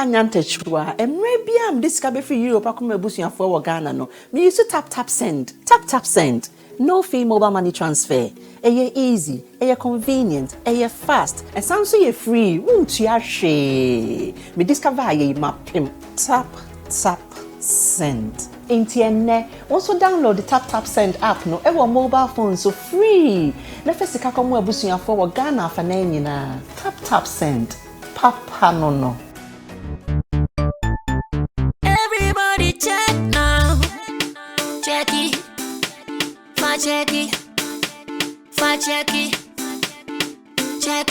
Nyantechwa maybe am this cabe free Europe akoma busuafo wo Ghana no me use tap send no fee mobile money transfer easy convenient fast and sound so you free won't you hwe me discover ye mapim tap send entienne also download the tap send app no e mobile phone so free na fesika komo abusuafo wo Ghana afa na nyina tap send papa no check now. Check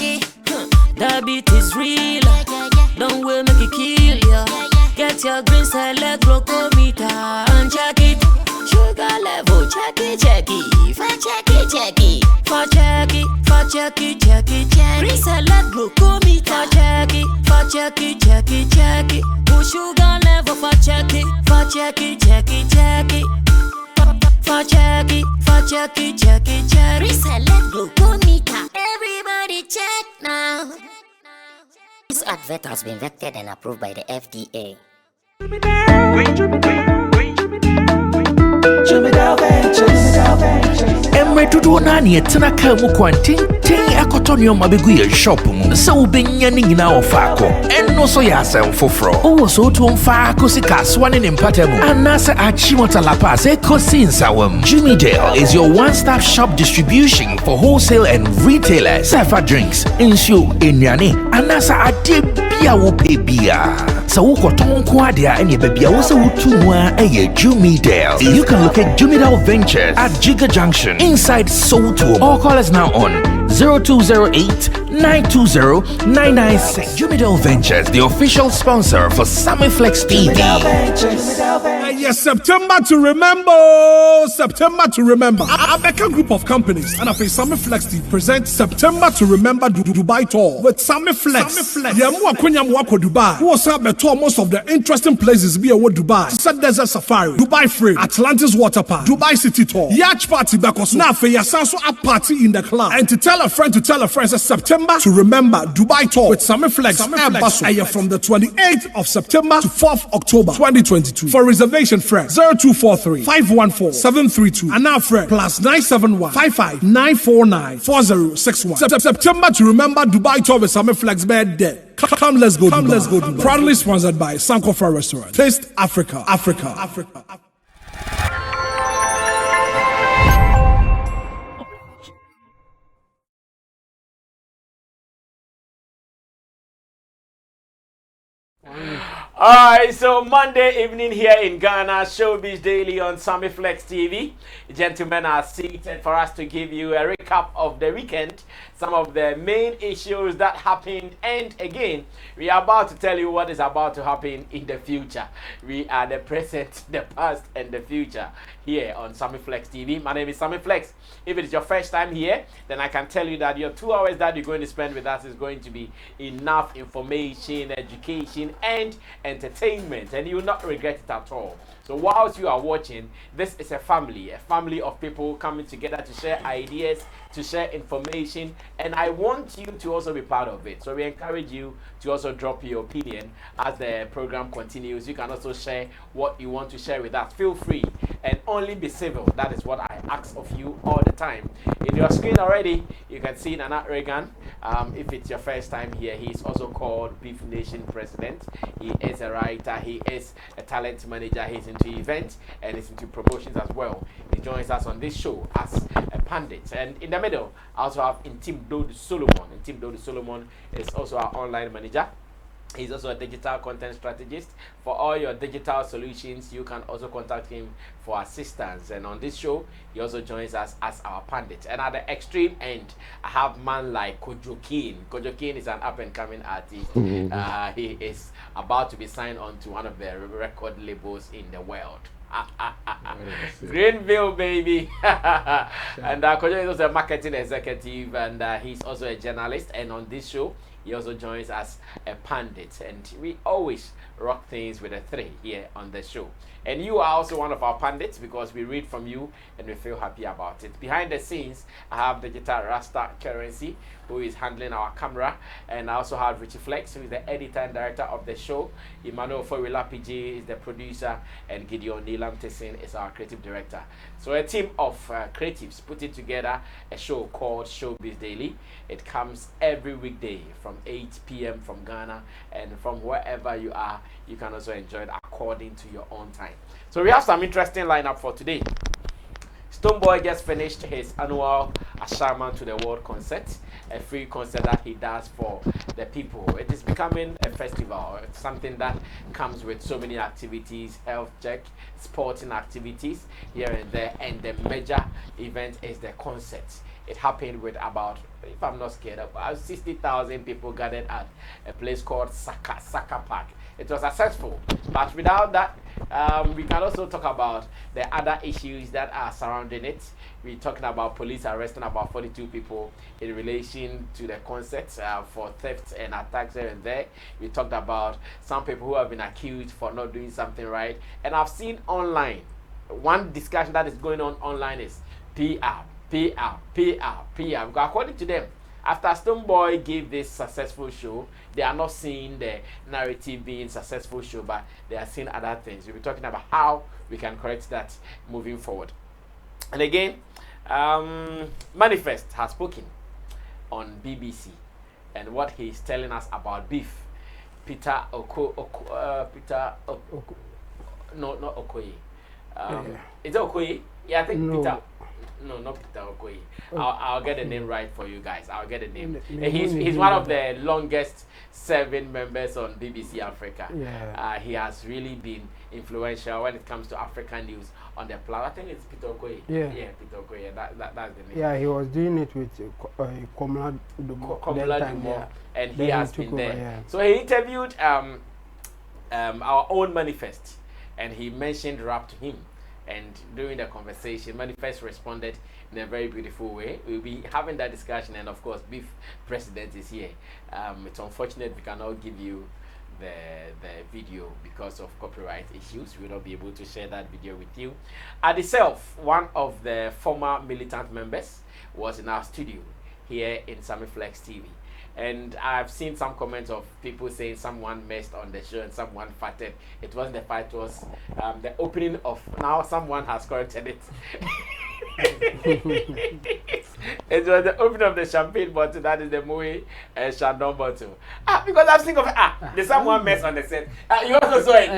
it. The beat is real. Don't wait, make it kill ya. Get your green select glucometer and check it. Sugar level, check it. Green select glucometer. Check it. Sugar level for check it. Reselect glucometer. Everybody check now. This advert has been vetted and approved by the FDA. Emre tudo nani etena ka mu kwantin akotonyo mabegu ye shop mu se wo benya ni nyina ofako enno so ya asem foforo wo so to mfa akosika swane ne mpatamu anase achimota lapa se kosinsawam. Jimmy Dale is your one-stop shop distribution for wholesale and retailers. Safa drinks, insure, enyane, anase ade bia wo pebia. So wo koton ko ade a ene bebia wo se wo tumwa eye Jimmy Dale. You can locate Jimmy Dale Ventures at Giga Junction inside Soto. Or call us now on 0208-920-996. Jimmy Dale Ventures, the official sponsor for Sammy Flex TV. Yes, September to remember. A Becca group of companies and a Sammy Flex TV presents September to Remember Dubai tour with Sammy Flex. Yamu Wako Dubai. Who was up tour most of the interesting places be award Dubai. Set Desert Safari, Dubai Free, Atlantis Water Park, Dubai City Tour, Yacht Party Bekos. Now for Yasanso a party in the club. And to tell a friend it's September to Remember Dubai tour with Sammy Flex and from the 28th of September to 4th October 2022. For reservation, friend 0243-514-732 and now friend +971-55-949-4061. September to Remember Dubai tour with Sammy Flex bed there. Come, let's go Dubai. Proudly sponsored by Sankofa Restaurant. Taste Africa. Alright, so Monday evening here in Ghana, Showbiz Daily on Sammy Flex TV. Gentlemen are seated for us to give you a recap of the weekend, some of the main issues that happened, and again, we are about to tell you what is about to happen in the future. We are the present, the past, and the future here on Sammy Flex TV. My name is Sammy Flex. If it is your first time here, then I can tell you that your 2 hours that you're going to spend with us is going to be enough information, education, and entertainment, and you will not regret it at all. So whilst you are watching, this is a family of people coming together to share ideas, to share information, and I want you to also be part of it. So we encourage you to also drop your opinion as the program continues. You can also share what you want to share with us. Feel free and only be civil. That is what I ask of you all the time. In your screen already, you can see Nana Reagan. If it's your first time here, he's also called Beef Nation President. He is a writer, he is a talent manager, he's into events and he's into promotions as well. He joins us on this show as a pundit. And in the middle, I also have Intim Dodi Solomon. Intim Dodi Solomon is also our online manager. He's also a digital content strategist. For all your digital solutions, you can also contact him for assistance. And on this show, he also joins us as our pundit. And at the extreme end, I have man like Kojo King. Kojo King is an up-and-coming artist. He is about to be signed on to one of the record labels in the world. Greenville, baby. And Kojo is also a marketing executive, and he's also a journalist. And on this show, he also joins as a pundit. And we always rock things with a 3 here on the show. And you are also one of our pundits because we read from you and we feel happy about it. Behind the scenes, I have Digital Rasta Currency, who is handling our camera. And I also have Richie Flex, who is the editor and director of the show. Emmanuel Forwila PG is the producer. And Gideon Nilam Tessin is our creative director. So a team of creatives putting together a show called Showbiz Daily. It comes every weekday from 8 p.m. from Ghana. And from wherever you are, you can also enjoy it according to your own time. So we have some interesting lineup for today. Stonebwoy just finished his annual Ashaiman to the World concert, a free concert that he does for the people. It is becoming a festival. It's something that comes with so many activities, health check, sporting activities here and there, and the major event is the concert. It happened with about, if I'm not scared, about 60,000 people gathered at a place called Saka Park. It was successful, but without that, we can also talk about the other issues that are surrounding it. We're talking about police arresting about 42 people in relation to the concerts for theft and attacks here and there. We talked about some people who have been accused for not doing something right. And I've seen online, one discussion that is going on online is PR. Because according to them, after Stonebwoy gave this successful show, they are not seeing the narrative being successful show, but they are seeing other things. We'll be talking about how we can correct that moving forward. And again, Manifest has spoken on BBC, and what he's telling us about beef. Not Okoye. Is it Okoye? Yeah, I think no. Peter. No, not Peter Okoye. I'll get the name right for you guys. I'll get the name. He's one of the longest serving members on BBC Africa. Yeah. He has really been influential when it comes to African news on the planet. I think it's Peter Okoye. Yeah, Peter Okoye. That's the name. Yeah, he was doing it with Komla Dumo, and he has been there. Yeah. So he interviewed our own Manifest, and he mentioned rap to him. And during the conversation, Manifest responded in a very beautiful way. We'll be having that discussion, and of course, Beef President is here. It's unfortunate we cannot give you the video because of copyright issues. We'll not be able to share that video with you. Addi self, one of the former militant members, was in our studio here in Sammy Flex TV. And I've seen some comments of people saying someone messed on the show and someone farted. It wasn't the fight, it was the opening of, now someone has corrected it. It was the opening of the champagne bottle, that is the Moe Chandon bottle. Because I'm thinking of, did someone mess on the set? You also saw it.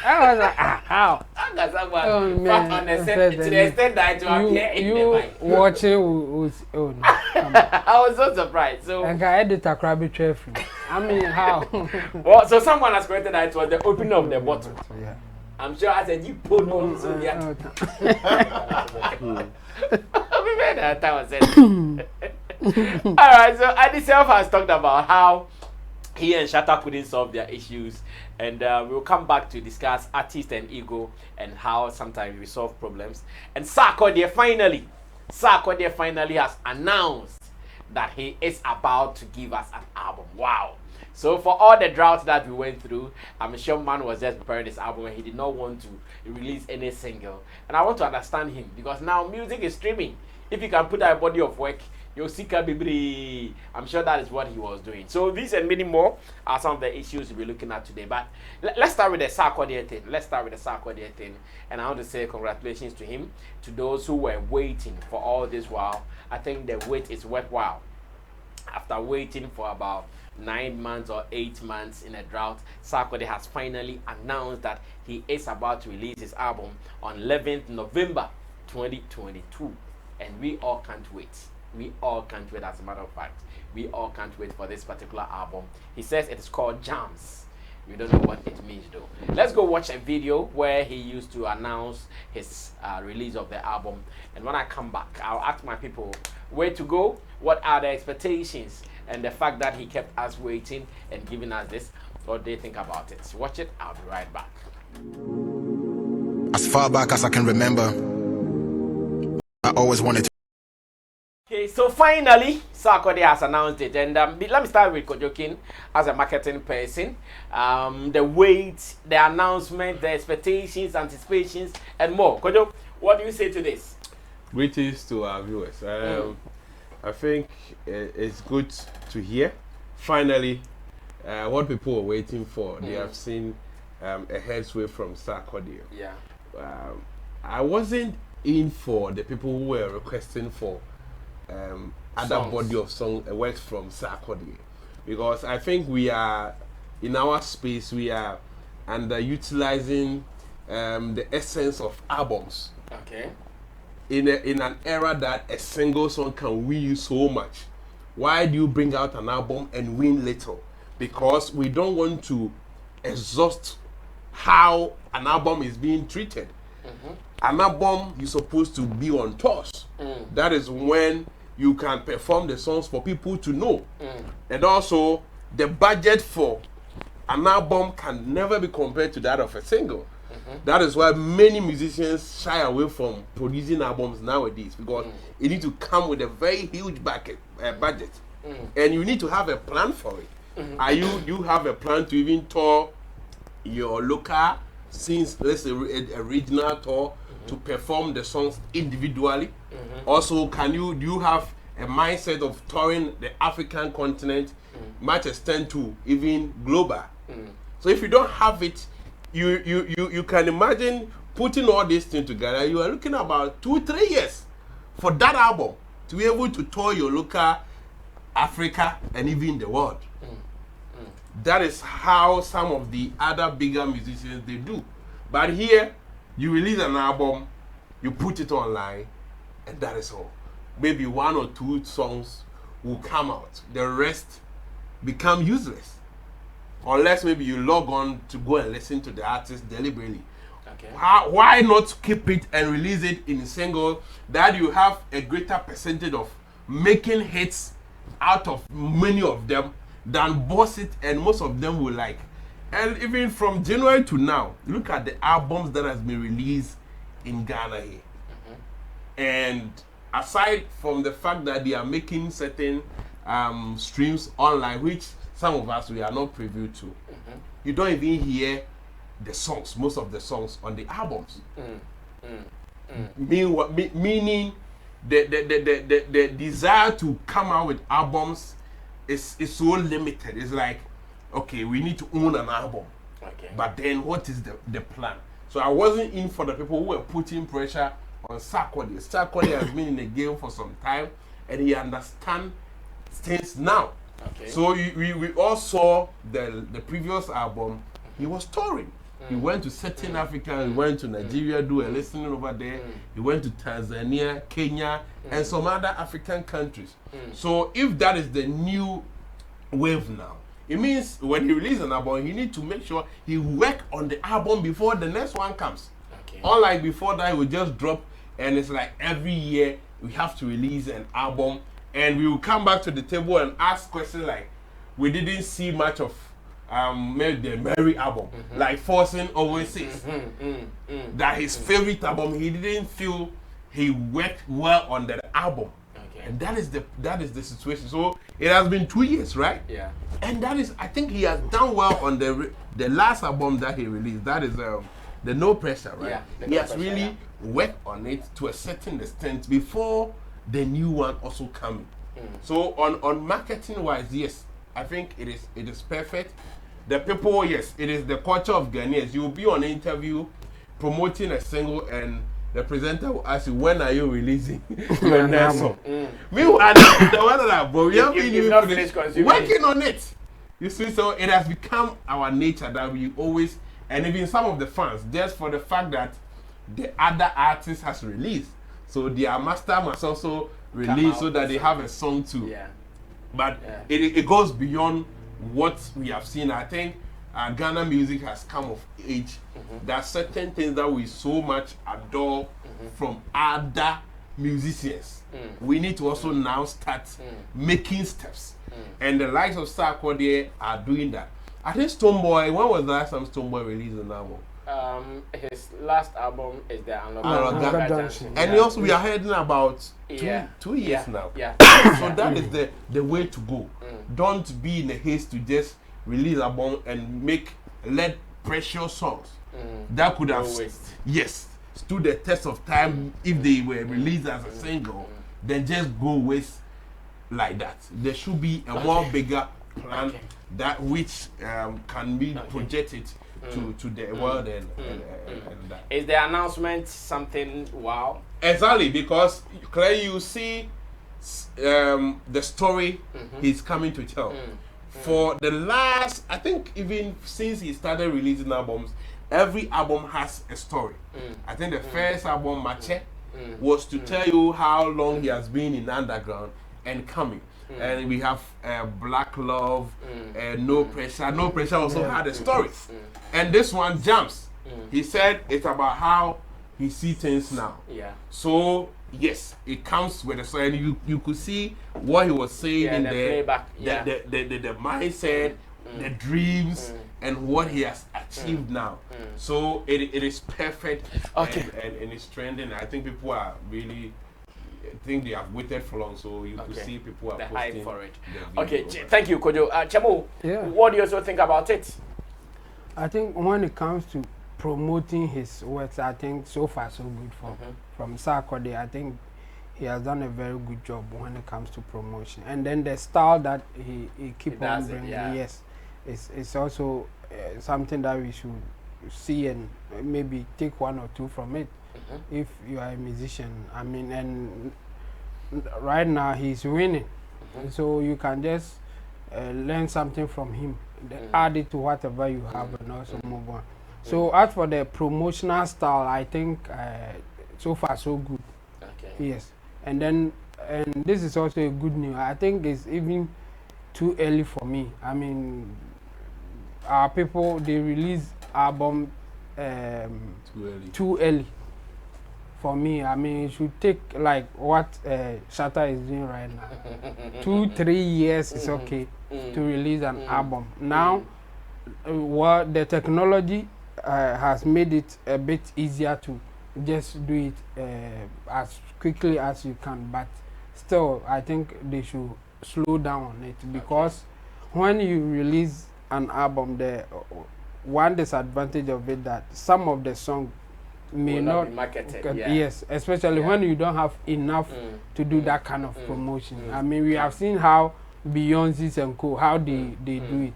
I was like, how? How can someone fart on the set to the extent that it will appear in the mic? Watching was, oh no. I was so surprised. So I edit a crabby traffic. I mean, how? Well, so someone has corrected that it was the opening of the bottle. Yeah. I'm sure I said you put on so yeah. Alright, so Addi self has talked about how he and Shatta couldn't solve their issues, and we'll come back to discuss artist and ego and how sometimes we solve problems. And Sarkodie finally has announced that he is about to give us an album. Wow. So for all the drought that we went through, I'm sure man was just preparing this album and he did not want to release any single. And I want to understand him because now music is streaming. If you can put out a body of work, you'll see Kabibri. I'm sure that is what he was doing. So these and many more are some of the issues we'll be looking at today. But let's start with the Sarkodie thing. And I want to say congratulations to him, to those who were waiting for all this while. I think the wait is worthwhile. After waiting for about 9 months or 8 months in a drought, Sarkodie has finally announced that he is about to release his album on 11th November 2022. And we all can't wait. We all can't wait, as a matter of fact. We all can't wait for this particular album. He says it is called Jams. We don't know what it means though. Let's go watch a video where he used to announce his release of the album. And when I come back, I'll ask my people where to go, what are the expectations, and the fact that he kept us waiting and giving us this, what they think about it. Watch it, I'll be right back. As far back as I can remember, I always wanted to. Okay, so finally, Sarkodie has announced it, and let me start with Kojokin as a marketing person. The weight, the announcement, the expectations, anticipations, and more. Kojo, what do you say to this? Greetings to our viewers. I think it's good to hear. Finally, what people were waiting for, they have seen a headsway from Sarkodie. Yeah. I wasn't in for the people who were requesting for other body of song works from Sarkodie, because I think we are in our space, we are underutilizing the essence of albums. Okay. In an era that a single song can win you so much, why do you bring out an album and win little? Because we don't want to exhaust how an album is being treated. An album is supposed to be on tours. That is when you can perform the songs for people to know. And also, the budget for an album can never be compared to that of a single. That is why many musicians shy away from producing albums nowadays, because you need to come with a very huge budget, and you need to have a plan for it. Are you have a plan to even tour your local scenes, let's say a regional tour, to perform the songs individually? Also, do you have a mindset of touring the African continent, much extent to even global? So if you don't have it, you can imagine putting all these things together. You are looking about 2-3 years for that album to be able to tour your local Africa and even the world. That is how some of the other bigger musicians they do. But here, you release an album, you put it online, and that is all. Maybe 1 or 2 songs will come out. The rest become useless. Unless maybe you log on to go and listen to the artist deliberately. Okay. Why not keep it and release it in a single, that you have a greater percentage of making hits out of many of them than boss it, and most of them will like. And even from January to now, look at the albums that has been released in Ghana here. And aside from the fact that they are making certain streams online, which some of us we are not privy to, you don't even hear the songs, most of the songs on the albums. Meaning the desire to come out with albums is so limited. It's like, okay, we need to own an album. Okay. But then what is the plan? So I wasn't in for the people who were putting pressure on Sarkodie. Sarkodie has been in the game for some time, and he understands things now. Okay. So we all saw the previous album. He was touring. He went to certain Africa. He went to Nigeria, do a listening over there. He went to Tanzania, Kenya, and some other African countries. So if that is the new wave now, it means when he releases an album, he needs to make sure he work on the album before the next one comes. Okay. Unlike before that, he would just drop, and it's like every year we have to release an album, and we will come back to the table and ask questions like, we didn't see much of the Mary album, like Forcing always says that his favorite album, he didn't feel he worked well on the album. Okay. And that is the situation. So it has been 2 years, right? Yeah. And that is, I think he has done well on the last album that he released. That is the No Pressure, right? Yeah, he has really worked on it to a certain extent before the new one also coming. So on marketing wise, yes, I think it is perfect. The people, yes, it is the culture of Ghanaians. You will be on an interview promoting a single, and the presenter will ask you, when are you releasing your next song? Meanwhile, the one that we have been even finished working on it. You see, so it has become our nature that we always, and even some of the fans, just for the fact that the other artist has released, so their master must also release so that they have a song too. Yeah. But it goes beyond what we have seen. I think Ghana music has come of age. There are certain things that we so much adore from other musicians. We need to also now start making steps. And the likes of Sarkodie are doing that. I think Stonebwoy, when was the last time Stonebwoy released an album? his last album is the Aloga Junction. And also we are heading about two years now. Yeah. So that is the way to go. Don't be in a haste to just release a album and let precious songs that could have stood the test of time if they were released as a single. Then just go waste like that. There should be a more bigger plan that which can be projected to the world and that. Is the announcement something wow? Exactly, because clearly you see the story he's coming to tell. For the last, I think even since he started releasing albums, every album has a story. I think the first album, Mache, was to tell you how long he has been in underground and coming. And we have Black Love, No Pressure. No Pressure also had a story. And this one, Jumps, he said it's about how he sees things now. Yeah. So, yes, it comes with a story. And you could see what he was saying in the playback. The mindset, the dreams, and what he has achieved now. So, it is perfect. Okay. And it's trending. I think people are really... I think they have waited for long, so you could see people are the posting hype for it. Okay, thank you, Kojo. Chamo, what do you also think about it? I think when it comes to promoting his works, I think so far so good from Sarkodie. I think he has done a very good job when it comes to promotion. And then the style that he keep on bringing, yes, it's also something that we should see and maybe take one or two from it. If you are a musician, I mean, and right now he's winning, so you can just learn something from him, add it to whatever you have, and also move on. So as for the promotional style, I think so far so good. Yes, and this is also a good news. I think it's even too early for me. I mean, our people, they release album too early. For me, I mean, it should take like what Shatta is doing right now. 2-3 years is okay to release an album. Now, what the technology has made it a bit easier to just do it as quickly as you can. But still, I think they should slow down on it, because when you release an album, the one disadvantage of it that some of the songs may not be marketed, yes, especially when you don't have enough to do that kind of promotion. I mean, we have seen how Beyonce and co, how they do it.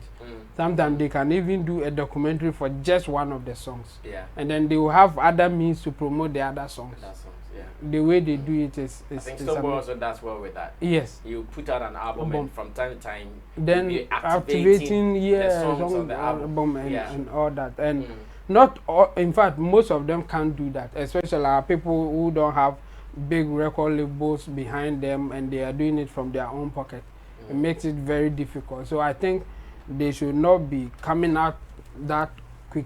Sometimes they can even do a documentary for just one of the songs, and then they will have other means to promote the other songs. The way they do it is I think Stowboy also does well with that. Yes, you put out an album and from time to time then activating the songs on the album and all that. And not all, in fact, most of them can't do that, especially our people who don't have big record labels behind them and they are doing it from their own pocket. It makes it very difficult. So I think they should not be coming out that quick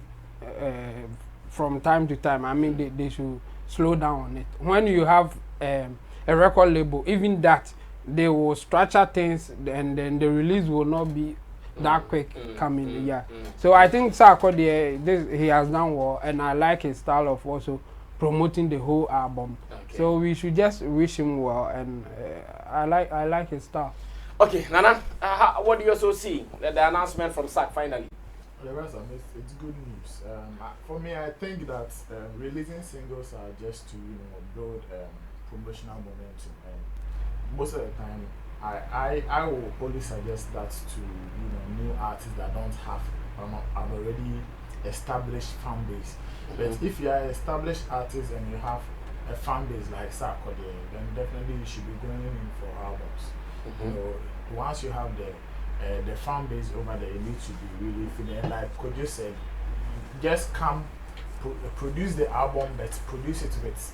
from time to time. I mean, they should slow down on it. When you have a record label, even that, they will structure things and then the release will not be that quick coming. So I think Sarkodie, he has done well, and I like his style of also promoting the whole album. So we should just wish him well, and I like his style. Okay, Nana, what do you also see? The announcement from Sark finally. The rest of it, it's good news. For me, I think that releasing singles are just to build promotional momentum, and most of the time, I will always suggest that to new artists that don't have an already established fan base. But if you are an established artist and you have a fan base like Sarkodie, then definitely you should be going in for albums. Once you have the fan base over there, you need to be really feeling like Kojo said, just come produce the album, but produce it with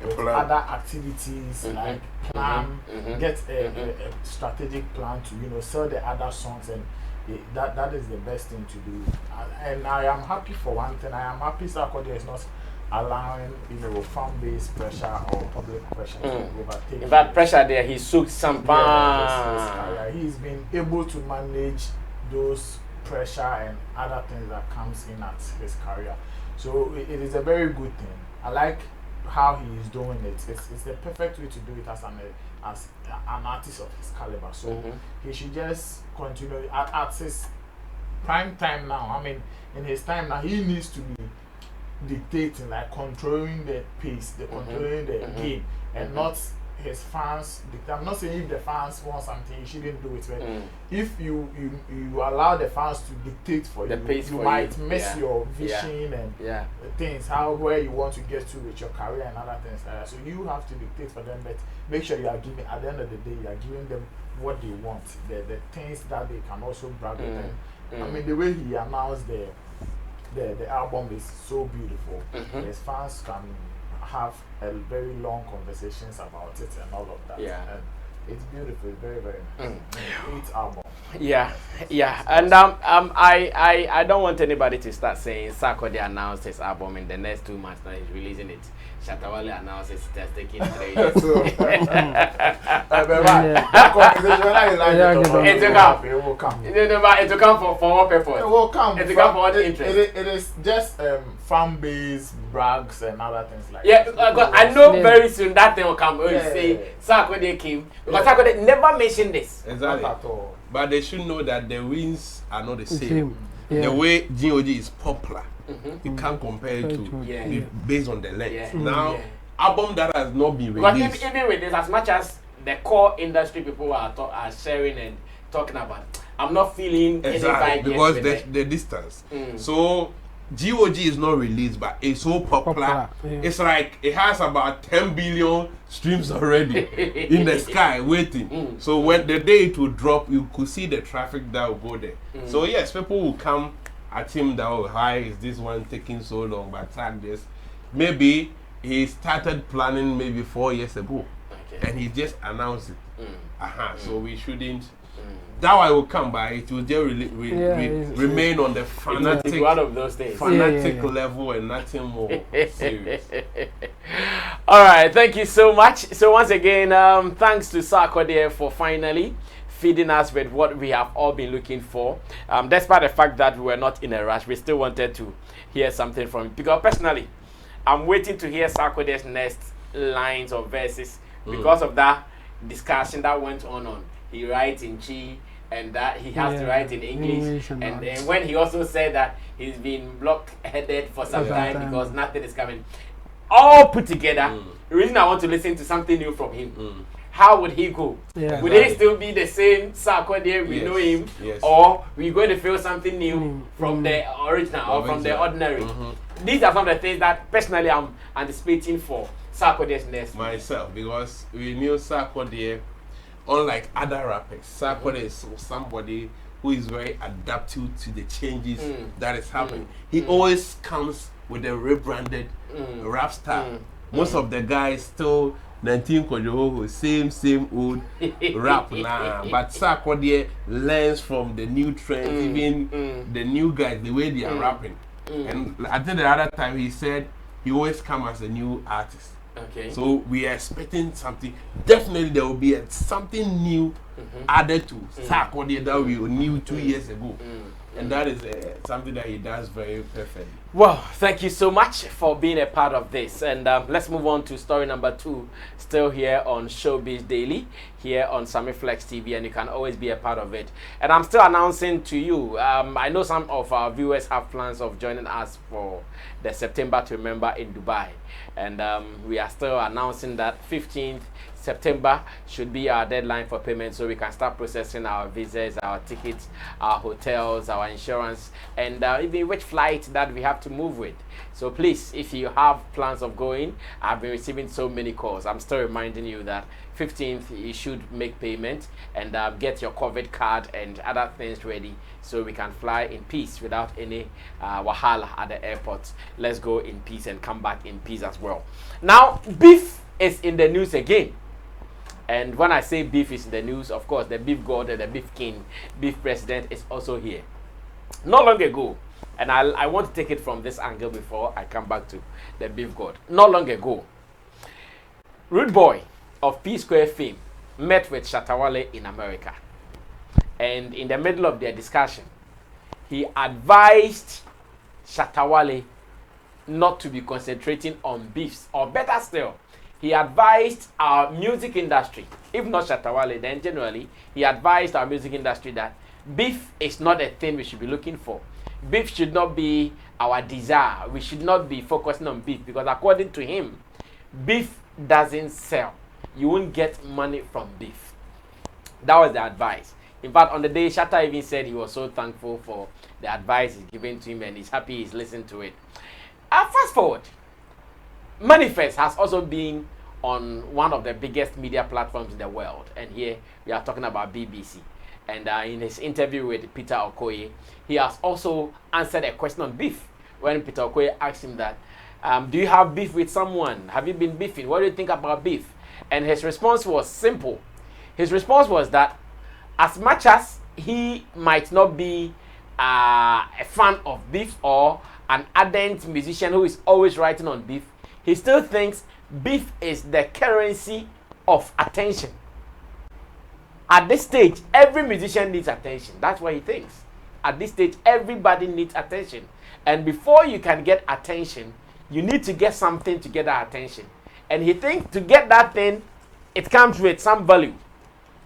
with other activities, like plan, get a strategic plan to sell the other songs, and that is the best thing to do. And I am happy for one thing. I am happy Sarkodie is not allowing fan base pressure or public pressure to overtake. In fact, pressure there, he soaked some he's been able to manage those pressure and other things that comes in at his career. So it is a very good thing. I like how he is doing it. It's the perfect way to do it as an artist of his caliber. So he should just continue at his prime time now. I mean, in his time now, he needs to be dictating, like controlling the pace, controlling the game, and not his fans. I'm not saying if the fans want something, you shouldn't do it. But if you allow the fans to dictate for the you, pace you for might you. miss your vision and things, where you want to get to with your career and other things. So you have to dictate for them, but make sure you are giving. At the end of the day, you are giving them what they want, the things that they can also brag with them. I mean, the way he announced the album is so beautiful. His fans can have a very long conversations about it and all of that. And it's beautiful. It's very, very nice. Great album. And I don't want anybody to start saying Sarkodie announced his album in the next 2 months. Now he's releasing it. Shatta announced it's just taking 3 years. It will come. It will come for what purpose? It will come. It will come for what interest? It is just fan base brags and other things like that. Because I know very soon that thing will come. You say Sarkodie came because Sarkodie never mentioned this. Exactly. Not at all. But they should know that the wins are not the same. The way GOG is popular, you can't compare it to based on the length. Now, album that has not been released. Because even with this, as much as the core industry people are sharing and talking about, I'm not feeling exactly because the distance. So GOG is not released, but it's so popular. It's like it has about 10 billion streams already in the sky waiting. So when the day it will drop, you could see the traffic that will go there. So yes, people will come at him that, oh, why is this one taking so long? But track this, maybe he started planning maybe 4 years ago, and he just announced it. So we shouldn't. That one will come by. It will just remain on the fanatic, one of those things. Fanatic level and nothing more serious. All right, thank you so much. So once again, thanks to Sarkodie for finally feeding us with what we have all been looking for. Despite the fact that we were not in a rush, we still wanted to hear something from him. Because personally, I'm waiting to hear Sarkodie's next lines or verses because of that discussion that went on. He writes in Chi and that he has to write in English. And when he also said that he's been blockheaded for some time because nothing is coming. All put together, the reason I want to listen to something new from him. How would he go? Would he still be the same Sarkodie we know him? Or we going to feel something new from the original or from the ordinary? These are some of the things that personally I'm anticipating for Sarkodie's next. Myself, because we knew Sarkodie, unlike other rappers, Sarkodie is somebody who is very adaptive to the changes that is happening. He always comes with a rebranded rap style. Most of the guys still 19 Kojoho, same old rap now. But Sarkodie learns from the new trends, even the new guys, the way they are rapping. And I think the other time he said he always comes as a new artist. So we are expecting something. Definitely there will be something new added to Sarkodie that we knew 2 years ago. And that is something that he does very perfectly. Well, thank you so much for being a part of this. And let's move on to story number 2, still here on Showbiz Daily, here on Sammy Flex TV, and you can always be a part of it. And I'm still announcing to you, I know some of our viewers have plans of joining us for the September to Remember in Dubai. And we are still announcing that 15th September should be our deadline for payment, so we can start processing our visas, our tickets, our hotels, our insurance, and even which flight that we have to move with. So please, if you have plans of going, I've been receiving so many calls. I'm still reminding you that 15th you should make payment and get your COVID card and other things ready so we can fly in peace without any wahala at the airport. Let's go in peace and come back in peace as well. Now, beef is in the news again. And when I say beef is in the news, of course, the beef god and the beef king, beef president is also here. Not long ago, and I want to take it from this angle before I come back to the beef god. Not long ago, Rude Boy of P Square fame met with Shatta in America. And in the middle of their discussion, he advised Shatta not to be concentrating on beefs, or better still, he advised our music industry, if not Shatta then generally, he advised our music industry that beef is not a thing we should be looking for. Beef should not be our desire. We should not be focusing on beef, because according to him, beef doesn't sell. You won't get money from beef. That was the advice. In fact, on the day, Shatta even said he was so thankful for the advice he's given to him, and he's happy he's listened to it. Fast forward. Manifest has also been on one of the biggest media platforms in the world, and here we are talking about BBC. And in his interview with Peter Okoye, he has also answered a question on beef. When Peter Okoye asked him that, do you have beef with someone? Have you been beefing? What do you think about beef? And his response was simple. His response was that as much as he might not be a fan of beef or an ardent musician who is always writing on beef, he still thinks beef is the currency of attention. At this stage, every musician needs attention. That's what he thinks. At this stage, everybody needs attention. And before you can get attention, you need to get something to get that attention. And he thinks to get that thing, it comes with some value.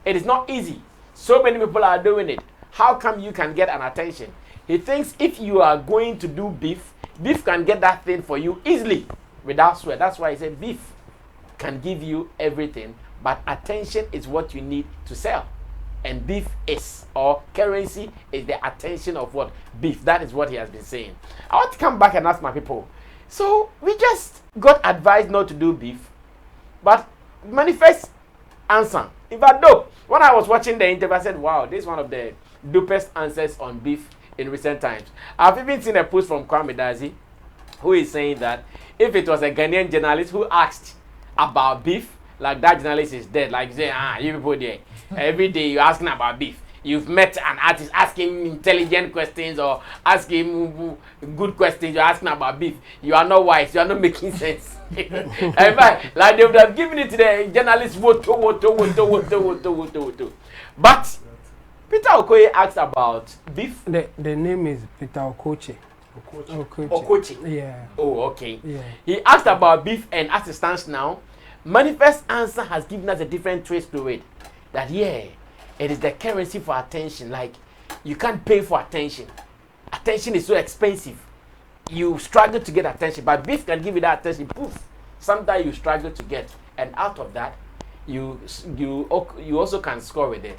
It is not easy. So many people are doing it. How come you can get an attention? He thinks if you are going to do beef, beef can get that thing for you easily without sweat. That's why he said beef can give you everything, but attention is what you need to sell. And beef is, or currency is the attention of what? Beef. That is what he has been saying. I want to come back and ask my people. So we just got advised not to do beef, but Manifest answer. In fact, though, when I was watching the interview, I said, wow, this is one of the dopest answers on beef in recent times. I've even seen a post from Kwame Dazi, who is saying that if it was a Ghanaian journalist who asked about beef, like that journalist is dead. Like say, you people there, every day you're asking about beef. You've met an artist, asking intelligent questions or asking good questions. You're asking about beef. You are not wise. You are not making sense. In fact, like they would have given it to the journalist. But Peter Okoye asked about beef. The name is Peter Okoche. Okoche. Yeah. Oh, okay. Yeah. He asked about beef, and as it stands now, Manifest answer has given us a different twist to it. That it is the currency for attention. Like, you can't pay for attention. Attention is so expensive. You struggle to get attention, but beef can give you that attention. Poof. Sometimes you struggle to get, and out of that, you also can score with it.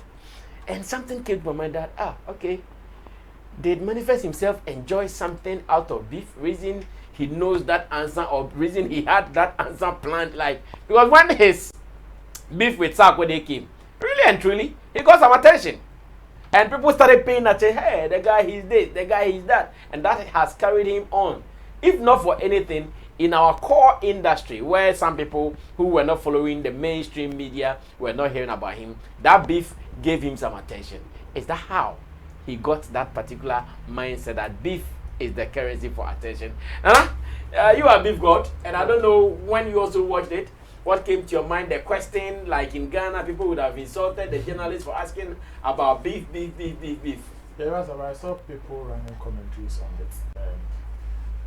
And something came to my mind that okay, did Manifest himself enjoy something out of beef? Reason he knows that answer, or reason he had that answer planned? Like, because when his beef with Sarkodie came, really and truly, he got some attention. And people started paying attention. Hey, the guy he's this, the guy he's that. And that has carried him on. If not for anything, in our core industry, where some people who were not following the mainstream media were not hearing about him, that beef gave him some attention. Is that how he got that particular mindset that beef is the currency for attention? You are beef god, and I don't know when you also watched it, what came to your mind? The question, like in Ghana, people would have insulted the journalists for asking about beef. Yeah, I saw people running commentaries on it.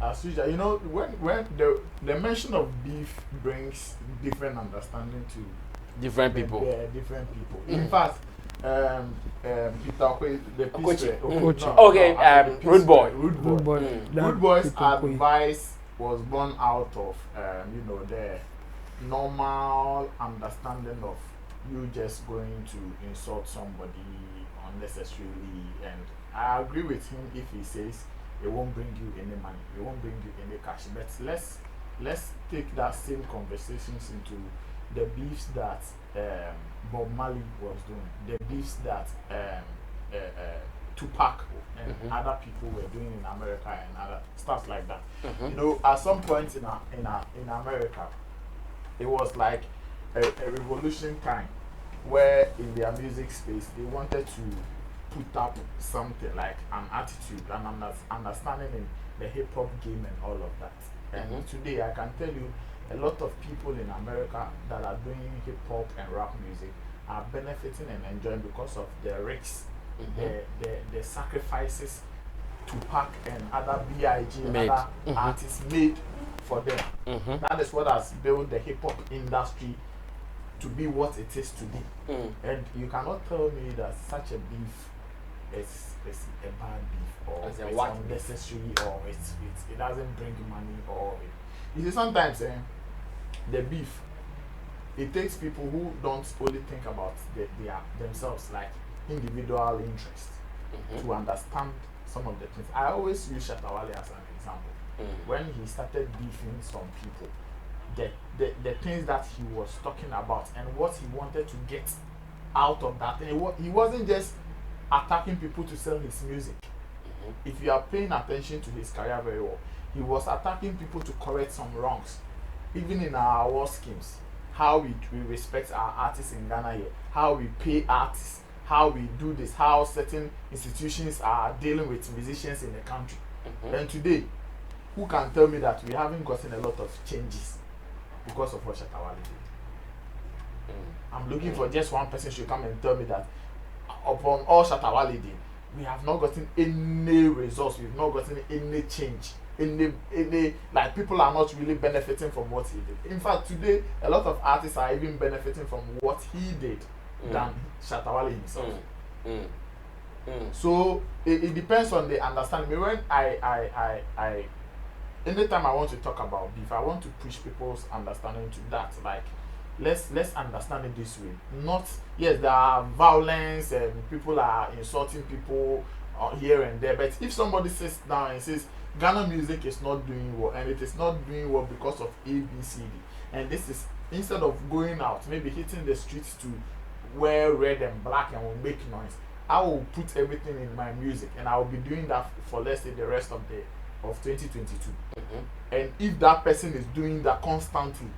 As usual, you know, when the mention of beef brings different understanding to different people. Different people. In fact, Peter Okoye, the Rude Boy. Rude Boy's advice was born out of the normal understanding of you just going to insult somebody unnecessarily, and I agree with him if he says it won't bring you any money, it won't bring you any cash. But let's take that same conversations into the beefs that Bob Marley was doing, the beefs that Tupac and other people were doing in America and other stuff like that. You know, at some point in America, it was like a revolution time where in their music space they wanted to put up something like an attitude and an understanding in the hip-hop game and all of that. And today I can tell you a lot of people in America that are doing hip-hop and rap music are benefiting and enjoying because of the risks, the sacrifices Tupac and other B.I.G. and Made. other artists made for them. That is what has built the hip hop industry to be what it is today. And you cannot tell me that such a beef is a bad beef or As a it's what unnecessary or it doesn't bring money or you see sometimes the beef, it takes people who don't only think about themselves like individual interests to understand some of the things. I always use Shatta as an example. When he started beefing some people, the things that he was talking about and what he wanted to get out of that, and he wasn't just attacking people to sell his music. If you are paying attention to his career very well, he was attacking people to correct some wrongs. Even in our award schemes, how we respect our artists in Ghana here, how we pay artists, how we do this, how certain institutions are dealing with musicians in the country. And today, who can tell me that we haven't gotten a lot of changes because of what Shatta did? I'm looking for just one person should come and tell me that upon all Shatta did, we have not gotten any results, we've not gotten any change. Any like people are not really benefiting from what he did. In fact, today a lot of artists are even benefiting from what he did than Shatta himself. So it depends on the understanding. When I anytime I want to talk about beef, I want to push people's understanding to that. Like let's understand it this way. Not yes, there are violence and people are insulting people here and there, but if somebody sits down and says Ghana music is not doing well, and it is not doing well because of A, B, C, D. And this is, instead of going out, maybe hitting the streets to wear red and black and will make noise, I will put everything in my music, and I will be doing that for, let's say, the rest of 2022. And if that person is doing that constantly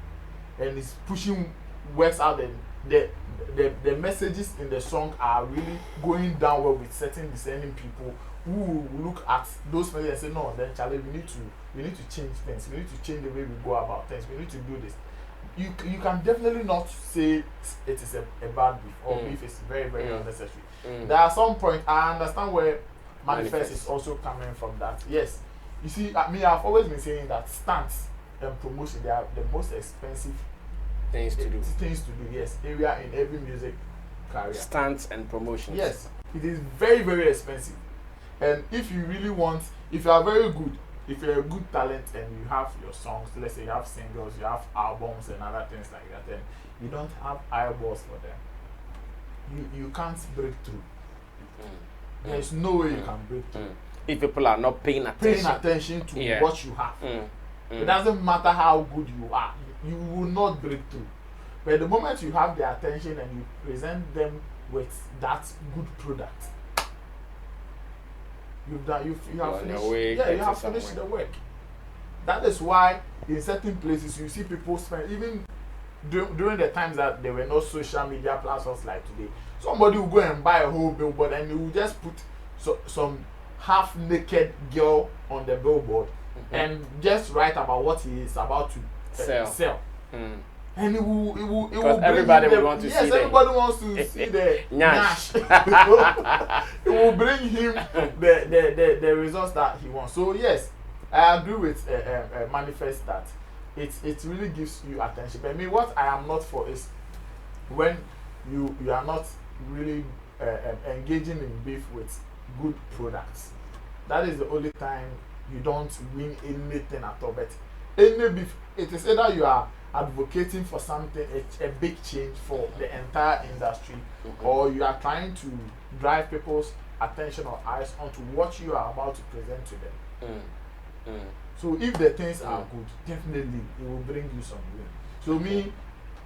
and is pushing words out, then the messages in the song are really going down well with certain discerning people who will look at those messages and say, no, then Charlie, we need to change things. We need to change the way we go about things. We need to do this. You can definitely not say it is a bad beef or beef is very, very unnecessary. There are some points, I understand where manifest is also coming from that. Yes. You see, I've always been saying that stunts and promotion, they are the most expensive things to do. Yes. Area in every music career. Stunts and promotions. Yes. It is very, very expensive. And if you really want, if you are very good, if you're a good talent and you have your songs, let's say you have singles, you have albums and other things like that, then you don't have eyeballs for them. You can't break through. There's no way you can break through. If people are not paying attention to what you have. It doesn't matter how good you are, you will not break through. But the moment you have their attention and you present them with that good product, you have finished the work. That is why in certain places you see people spend, even during the times that there were no social media platforms like today, somebody will go and buy a whole billboard and he will just put some half naked girl on the billboard and just write about what he is about to sell. And it will everybody will want to see everybody wants to see the Nash. It will bring him the results that he wants. So yes, I agree with manifest that it really gives you attention. But what I am not for is when you are not really engaging in beef with good products. That is the only time you don't win anything at all. But any beef, it is either you are advocating for something, a big change for the entire industry, or you are trying to drive people's attention or eyes onto what you are about to present to them. So if the things are good, definitely it will bring you some win. So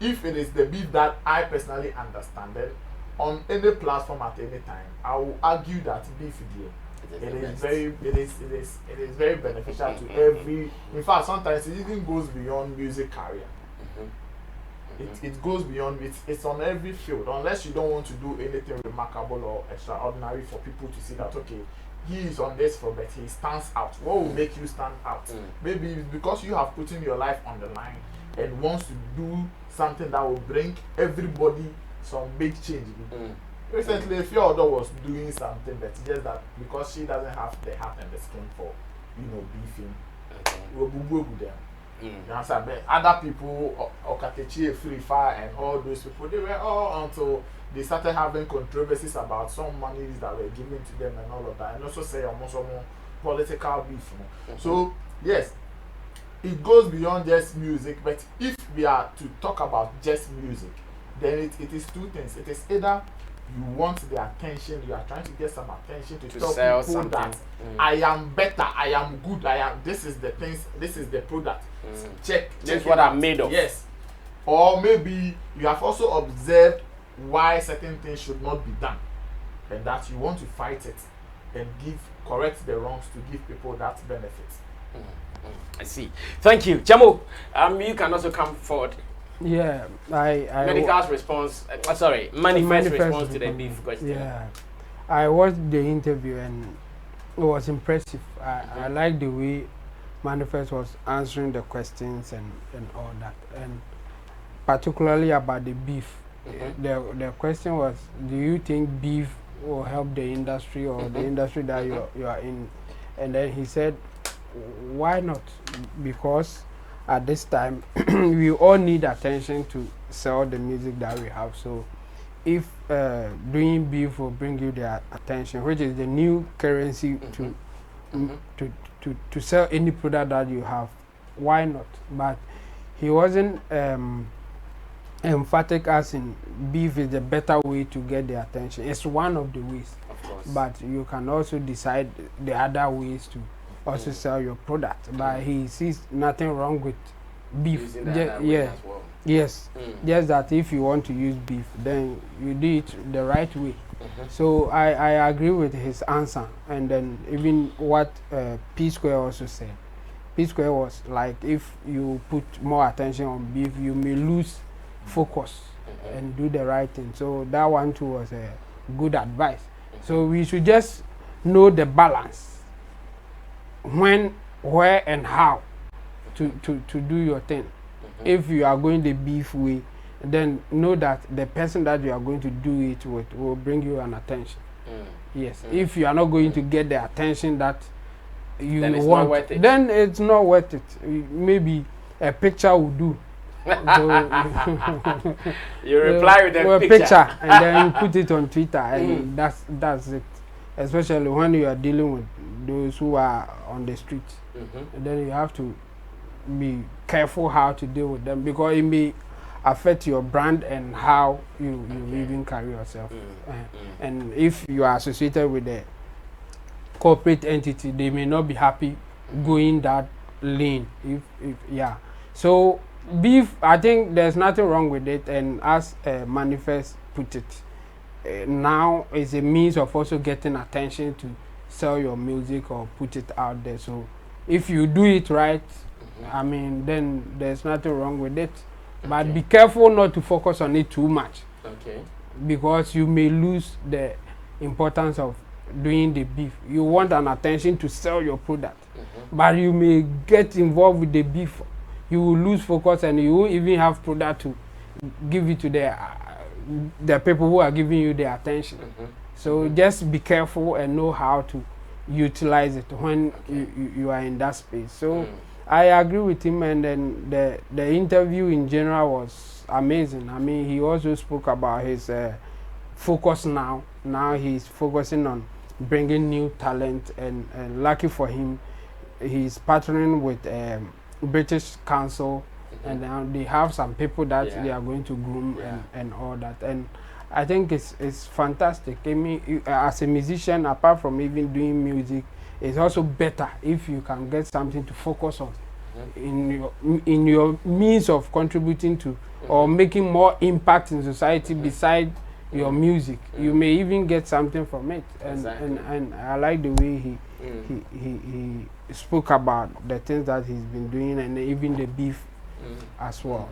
if it is the beef that I personally understand, then on any platform at any time, I will argue that beef it is very beneficial to every. In fact, sometimes it even goes beyond music career. It goes beyond. It's on every field. Unless you don't want to do anything remarkable or extraordinary for people to see that okay, he is on this for, but he stands out. What will make you stand out? Maybe it's because you have put in your life on the line and wants to do something that will bring everybody some big change. Recently, Fiona was doing something, but just that because she doesn't have the heart and the skin for, beefing, we'll boo them. You understand? But other people, Okatechi, Free Fire, and all those people, they were all until they started having controversies about some monies that were given to them and all of that, and also say almost some political beef. So, yes, it goes beyond just music, but if we are to talk about just music, then it is two things. It is either you want the attention, you are trying to get some attention to tell people something. That I am better, I am good, this is the things, this is the product. Check this is what I'm made of. Yes. Or maybe you have also observed why certain things should not be done, and that you want to fight it and correct the wrongs to give people that benefit. I see. Thank you, Jamo. You can also come forward. Yeah, I Medical's response. Manifest response to the beef question. Yeah, I watched the interview and it was impressive. I like the way Manifest was answering the questions and all that, and particularly about the beef. The question was, do you think beef will help the industry or the industry that you are in? And then he said, why not? Because at this time we all need attention to sell the music that we have. So if doing beef will bring you the attention, which is the new currency to sell any product that you have, why not? But he wasn't emphatic as in beef is the better way to get the attention. It's one of the ways, of course, but you can also decide the other ways to also sell your product. But he sees nothing wrong with beef. Yes, just that if you want to use beef, then you do it the right way. So I agree with his answer, and then even what P Square also said. P Square was like, if you put more attention on beef, you may lose focus and do the right thing. So that one too was a good advice. So we should just know the balance, when, where, and how to do your thing. If you are going the beef way, then know that the person that you are going to do it with will bring you an attention. Yes. If you are not going to get the attention that you want, then it's not worth it. Maybe a picture will do. So you reply with a picture and then you put it on Twitter, and that's it. Especially when you are dealing with those who are on the street, and then you have to be careful how to deal with them, because it may affect your brand and how you even carry yourself. And if you are associated with a corporate entity, they may not be happy going that lane. So beef, I think there's nothing wrong with it, and as Manifest put it, now is a means of also getting attention to sell your music or put it out there. So if you do it right, I mean, then there's nothing wrong with it. But be careful not to focus on it too much, because you may lose the importance of doing the beef. You want an attention to sell your product, but you may get involved with the beef. You will lose focus, and you won't even have product to give it to the people who are giving you the attention. So just be careful and know how to utilize it when you are in that space. So I agree with him, and then the interview in general was amazing. I mean, he also spoke about his focus now. Now he's focusing on bringing new talent, and lucky for him, he's partnering with British Council, and now they have some people that they are going to groom and all that. And I think it's fantastic. I mean, as a musician, apart from even doing music, it's also better if you can get something to focus on in your means of contributing to or making more impact in society beside your music. You may even get something from it. And I like the way he spoke about the things that he's been doing, and even the beef as well.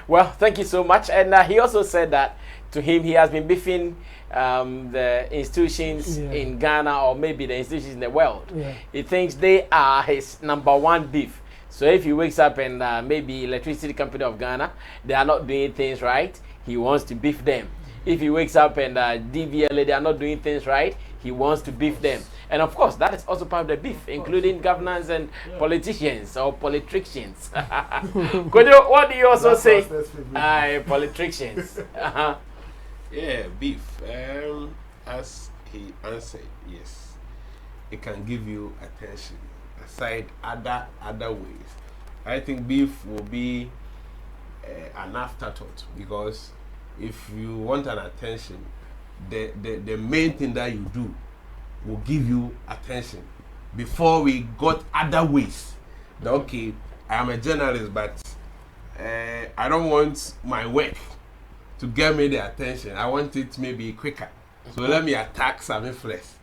Well, thank you so much. And he also said that to him, he has been beefing the institutions in Ghana, or maybe the institutions in the world. He thinks they are his #1 beef. So if he wakes up and maybe Electricity Company of Ghana, they are not doing things right, he wants to beef them. if he wakes up and DVLA, they are not doing things right, he wants to beef them. And of course, that is also part of the beef, including governors and politicians or politicians. Kojo, what do you also say? Politicians. Yeah, beef. As he answered, yes, it can give you attention. Aside other ways, I think beef will be an afterthought, because if you want an attention, the main thing that you do will give you attention before we got other ways. Okay, I am a journalist, but I don't want my work to get me the attention. I want it maybe quicker. So let me attack Sammy Flex.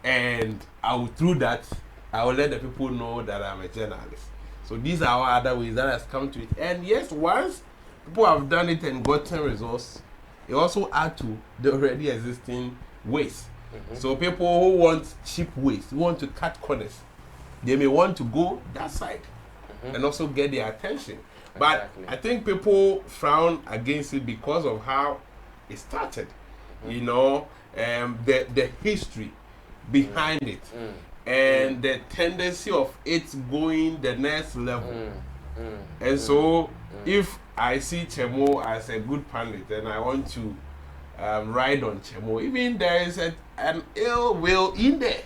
And I will, through that, I will let the people know that I'm a journalist. So these are our other ways that has come to it. And yes, once people have done it and gotten results, it also add to the already existing ways. So people who want cheap ways, who want to cut corners, they may want to go that side and also get their attention. But I think people frown against it because of how it started. You know, the history behind it and the tendency of it going the next level. And so if I see Chemo as a good pundit and I want to ride on Chemo, even there is an ill will in there.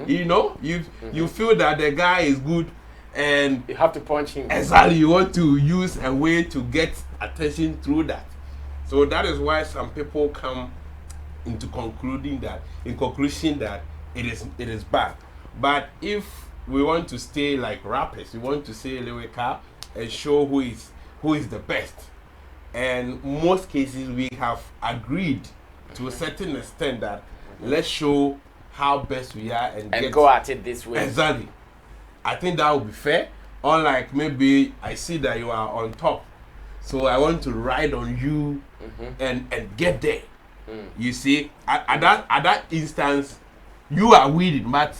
You know, you feel that the guy is good and you have to punch him. Exactly, you want to use a way to get attention through that. So that is why some people come into conclusion that it is bad. But if we want to stay like rappers, we want to say lyrical and show who is the best. And most cases we have agreed to a certain extent that let's show how best we are and go at it this way. Exactly. I think that would be fair. Unlike maybe I see that you are on top, so I want to ride on you and get there. You see, at that instance, you are winning, but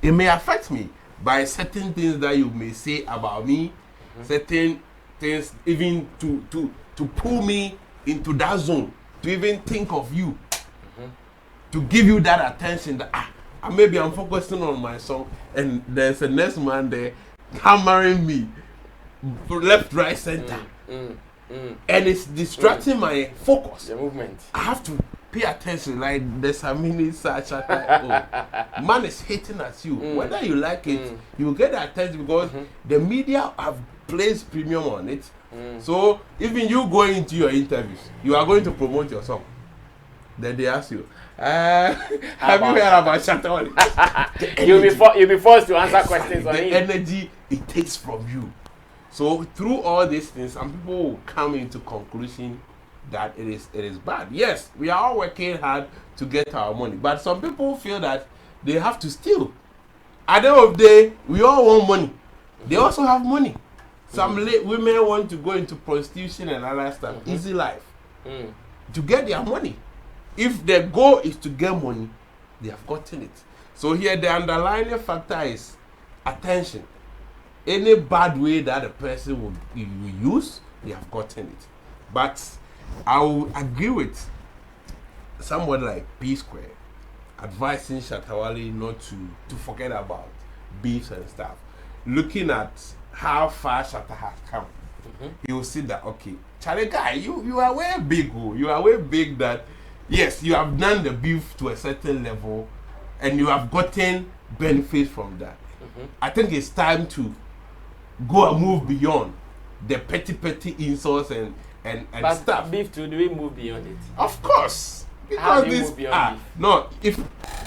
it may affect me by certain things that you may say about me, certain things even to pull me into that zone, to even think of you, to give you that attention that maybe I'm focusing on my song and there's a next man there hammering me left, right, center. And it's distracting my focus. The movement. I have to pay attention. Like there's a mini such man is hating at you. Whether you like it, you will get the attention because the media have placed premium on it. So even you going into your interviews, you are going to promote your song. Then they ask you, have you heard about Shatta? You'll be forced to answer questions on it. The energy it takes from you. So through all these things, some people will come into conclusion that it is bad. Yes, we are all working hard to get our money, but some people feel that they have to steal. At the end of the day, we all want money. They also have money. Some women want to go into prostitution and other stuff, easy life, to get their money. If their goal is to get money, they have gotten it. So here the underlying factor is attention. Any bad way that a person will use, they have gotten it. But I will agree with someone like P Square advising Shatta not to forget about beefs and stuff. Looking at how far Shatta has come, he will see that, okay, Charlie guy, you are way big. You are way big that, yes, you have done the beef to a certain level and you have gotten benefits from that. I think it's time to go and move beyond the petty insults and but stuff. Beef too, do we move beyond it? Of course. Because how do you move beyond beef? No, if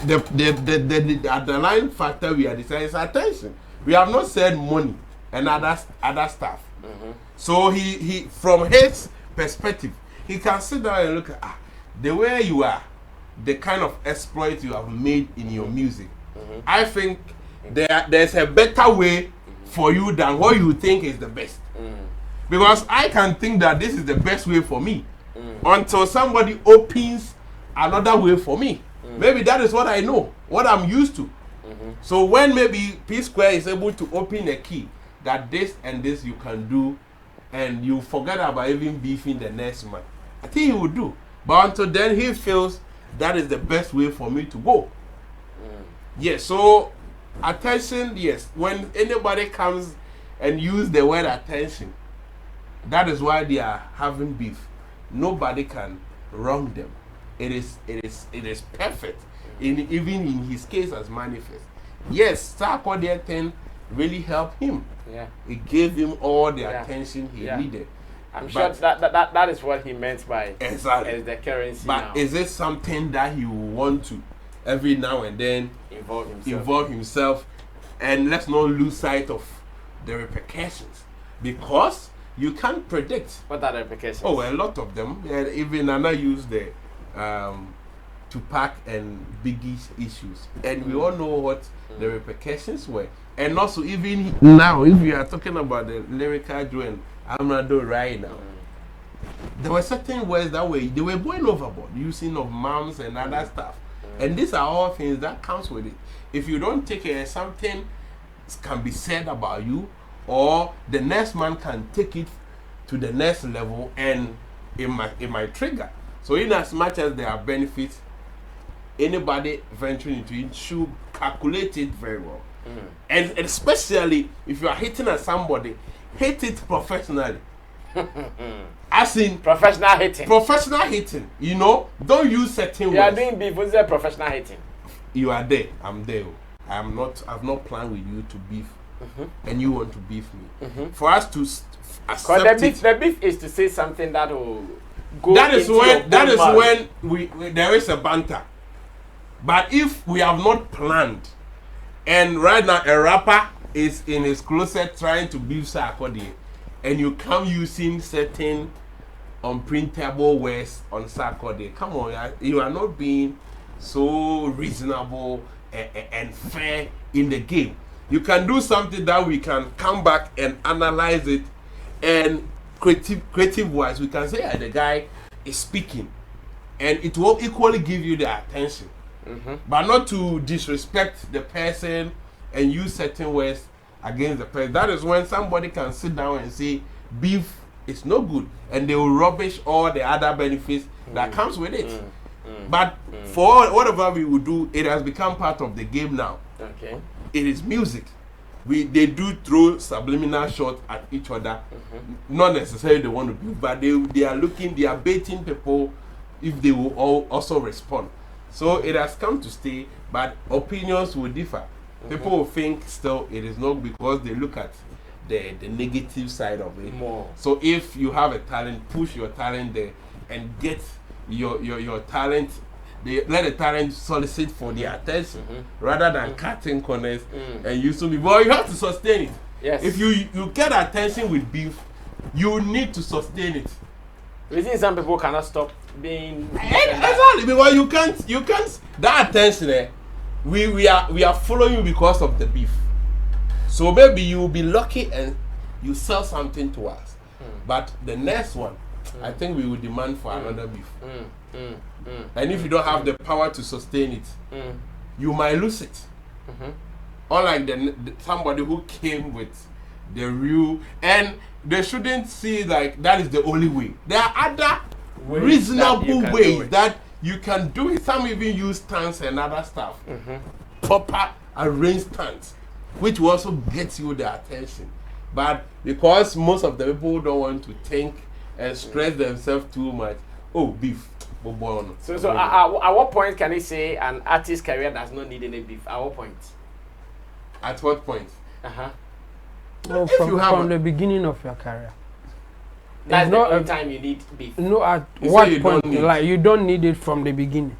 the underlying factor we are deciding is attention. We have not said money and other stuff. So he from his perspective, he can sit down and look at the way you are, the kind of exploit you have made in your music. I think there's a better way for you than what you think is the best. Because I can think that this is the best way for me until somebody opens another way for me. Maybe that is what I know, what I'm used to. So when maybe P Square is able to open a key that this and this you can do, and you forget about even beefing the next man, I think he will do. But until then, he feels that is the best way for me to go. Yes, so attention, yes. When anybody comes and use the word attention, that is why they are having beef. Nobody can wrong them. It is perfect. Even in his case as manifest. Yes, Sarkodie thing really helped him. Yeah. It gave him all the attention he needed. I'm sure that is what he meant by exactly as the currency. But now. Is it something that he will want to every now and then involve himself? And let's not lose sight of the repercussions, because you can't predict. What are the repercussions? Oh, a lot of them. Even Nana used the Tupac and Biggie issues, and we all know what the repercussions were. And also, even now, if you are talking about the lyrical joint, Amrado right now, there were certain words that they were going overboard, using of moms and other stuff. And these are all things that comes with it. If you don't take care, something can be said about you, or the next man can take it to the next level, and it might trigger. So in as much as there are benefits, anybody venturing into it should calculate it very well. And especially if you are hitting at somebody, hit it professionally. As in professional hitting. Professional hitting. You know, don't use certain words. You are doing beef. What's that professional hitting? You are there. I'm there. I've not planned with you to beef, and you want to beef me. For us to accept the beef is to say something that will go. That is when there is a banter. But if we have not planned, and right now a rapper is in his closet trying to beef Sarkodie, and you come using certain unprintable words on Sarkodie, come on, you are not being so reasonable and fair in the game. You can do something that we can come back and analyze it, and creative wise, we can say, yeah, the guy is speaking, and it will equally give you the attention. But not to disrespect the person and use certain words against the person. That is when somebody can sit down and say beef is no good, and they will rubbish all the other benefits that comes with it. But for whatever we will do, it has become part of the game now. Okay. It is music. They do throw subliminal shots at each other. Not necessarily they want to beef, but they are baiting people if they will also respond. So it has come to stay, but opinions will differ. People will think still it is not, because they look at the negative side of it more. So if you have a talent, push your talent there and get your talent. Let the talent solicit for their attention rather than cutting corners and using people. But you have to sustain it. Yes. If you get attention with beef, you need to sustain it. You think some people cannot stop being exactly, because you can't that attention there. We are following you because of the beef. So maybe you will be lucky and you sell something to us. But the next one, I think we will demand for another beef. And if you don't have the power to sustain it, you might lose it. Unlike somebody who came with the real, and they shouldn't see like that is the only way. There are other reasonable ways that you can do it. Some even use stunts and other stuff. Proper arranged stunts, which will also get you the attention. But because most of the people don't want to think and stress themselves too much, oh, beef. So at what point can he say an artist's career does not need any beef? At what point? At what point? Well, from the beginning of your career. That's the only time you need beef. No, at what point? Like, you don't need it from the beginning.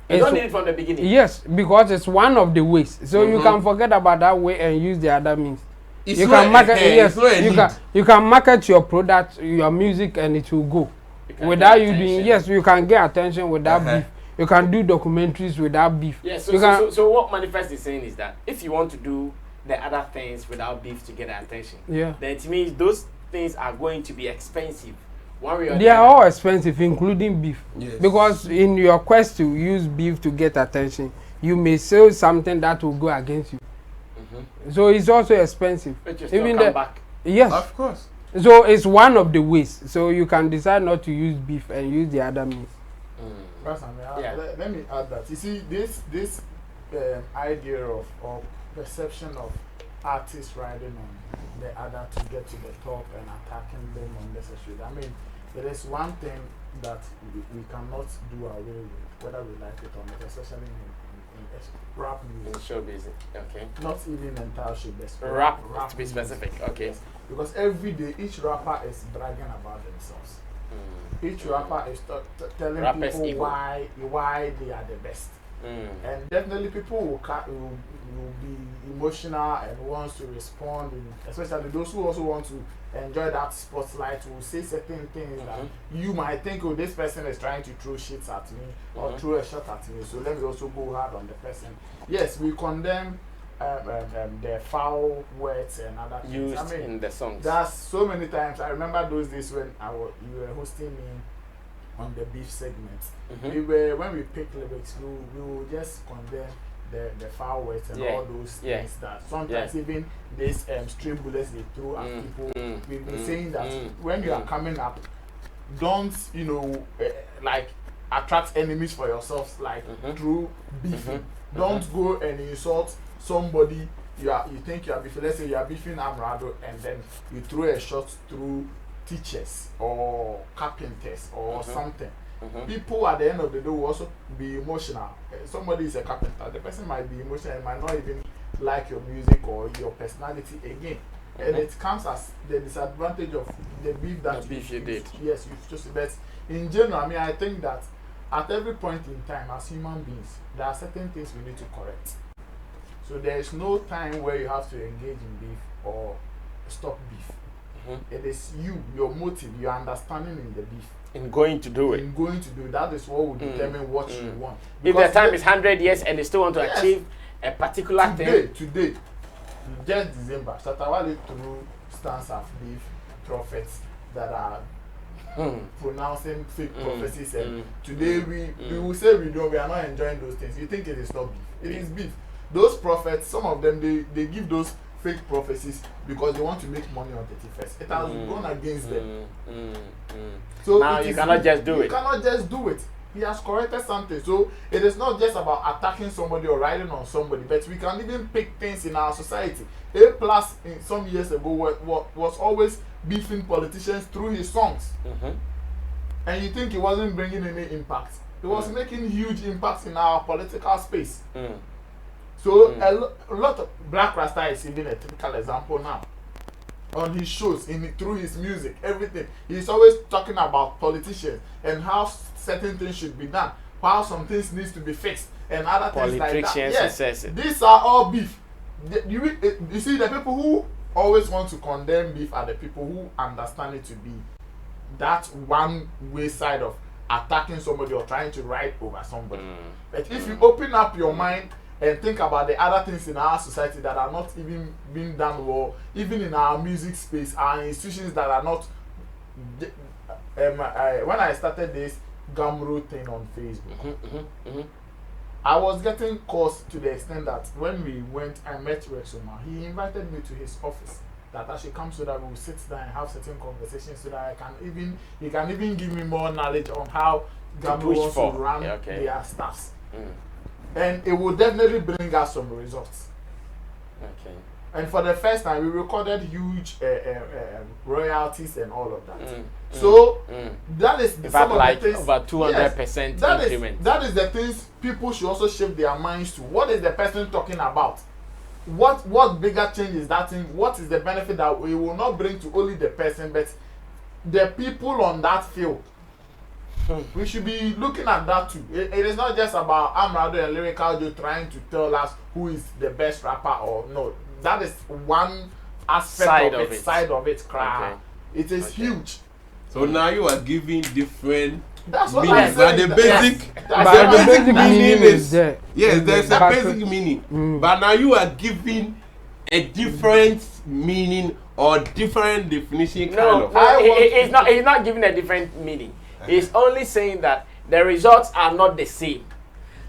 You don't need it from the beginning? Yes, because it's one of the ways. So you can forget about that way and use the other means. You can market, you can market your product, your music, and it will go. Without you doing, yes, you can get attention without beef. You can do documentaries without beef. Yes, so what Manifest is saying is that if you want to do the other things without beef to get attention, then it means those things are going to be expensive. They are all expensive, including beef. Yes. Because in your quest to use beef to get attention, you may sell something that will go against you. So it's also expensive. Even back. Yes. Of course. So it's one of the ways. So you can decide not to use beef and use the other means. Let me add that. You see, this idea of or perception of artists riding on the other to get to the top and attacking them unnecessarily. I mean, there is one thing that we cannot do away with, whether we like it or not, especially in rap music. In show music, okay. Not even entire show business. Rap to be specific, okay. Yes. Because every day, each rapper is bragging about themselves. Each rapper is telling Rappers people ego. why they are the best. And definitely people will be emotional and wants to respond, especially those who also want to enjoy that spotlight will say certain things that you might think, oh, this person is trying to throw shit at me or throw a shot at me, so let me also go hard on the person. Yes, we condemn the foul words and other things used in the songs. That's so many times. I remember those days when you were hosting me on the beef segment. When we pick lyrics, we will just condemn the foul words and all those things that sometimes even these string bullets they throw at people. We've been saying that when you are coming up, don't like attract enemies for yourselves like through beefing. Don't go and insult somebody you think you are beefing. Let's say you are beefing Amrado and then you throw a shot through teachers or carpenters or something. People at the end of the day will also be emotional. Somebody is a carpenter, the person might be emotional and might not even like your music or your personality again. And it comes as the disadvantage of the beef that you did. Yes, you just. But in general, I mean, I think that at every point in time, as human beings, there are certain things we need to correct. So there is no time where you have to engage in beef or stop beef. It is your motive, your understanding in the beef. In going to do it. That is what will determine what you want. If the time is 100 years and they still want to achieve a particular thing. Today, just December, Shatta through stands of beef prophets that are pronouncing fake prophecies, and today we will say we are not enjoying those things. You think it is not beef? It is beef. Those prophets, some of them they give those fake prophecies because they want to make money on 31st. It has gone against them. So now you cannot just do it. You cannot just do it. He has corrected something. So it is not just about attacking somebody or riding on somebody, but we can even pick things in our society. A+ in some years ago was always beefing politicians through his songs. And you think he wasn't bringing any impact. He was making huge impacts in our political space. So a lot of Black Rasta is even a typical example now. On his shows, through his music, everything. He's always talking about politicians and how certain things should be done, how some things needs to be fixed, and other things like that. Yes, these are all beef. You see, the people who always want to condemn beef are the people who understand it to be that one-way side of attacking somebody or trying to ride over somebody. But if you open up your mind and think about the other things in our society that are not even being done well, even in our music space, our institutions that are not. When I started this Gumroad thing on Facebook, I was getting calls to the extent that when we went, I met Rexoma. He invited me to his office that I should come so that we will sit down and have certain conversations so that he can even give me more knowledge on how Gumroad wants to run their staffs. And it will definitely bring us some results. And for the first time, we recorded huge royalties and all of that. So that is some of the things. Over 200% increment. That is the things people should also shape their minds to. What is the person talking about? What bigger change is that thing? What is the benefit that we will not bring to only the person, but the people on that field? We should be looking at that too. It is not just about Amrado and Lyrical Joe trying to tell us who is the best rapper or no. That is one aspect side of it. It is huge. So now you are giving different That's what meanings. I said. The basic, the basic meaning is there. Yes, there's a basic meaning. But now you are giving a different meaning or different definition. He's not giving a different meaning. He's only saying that the results are not the same.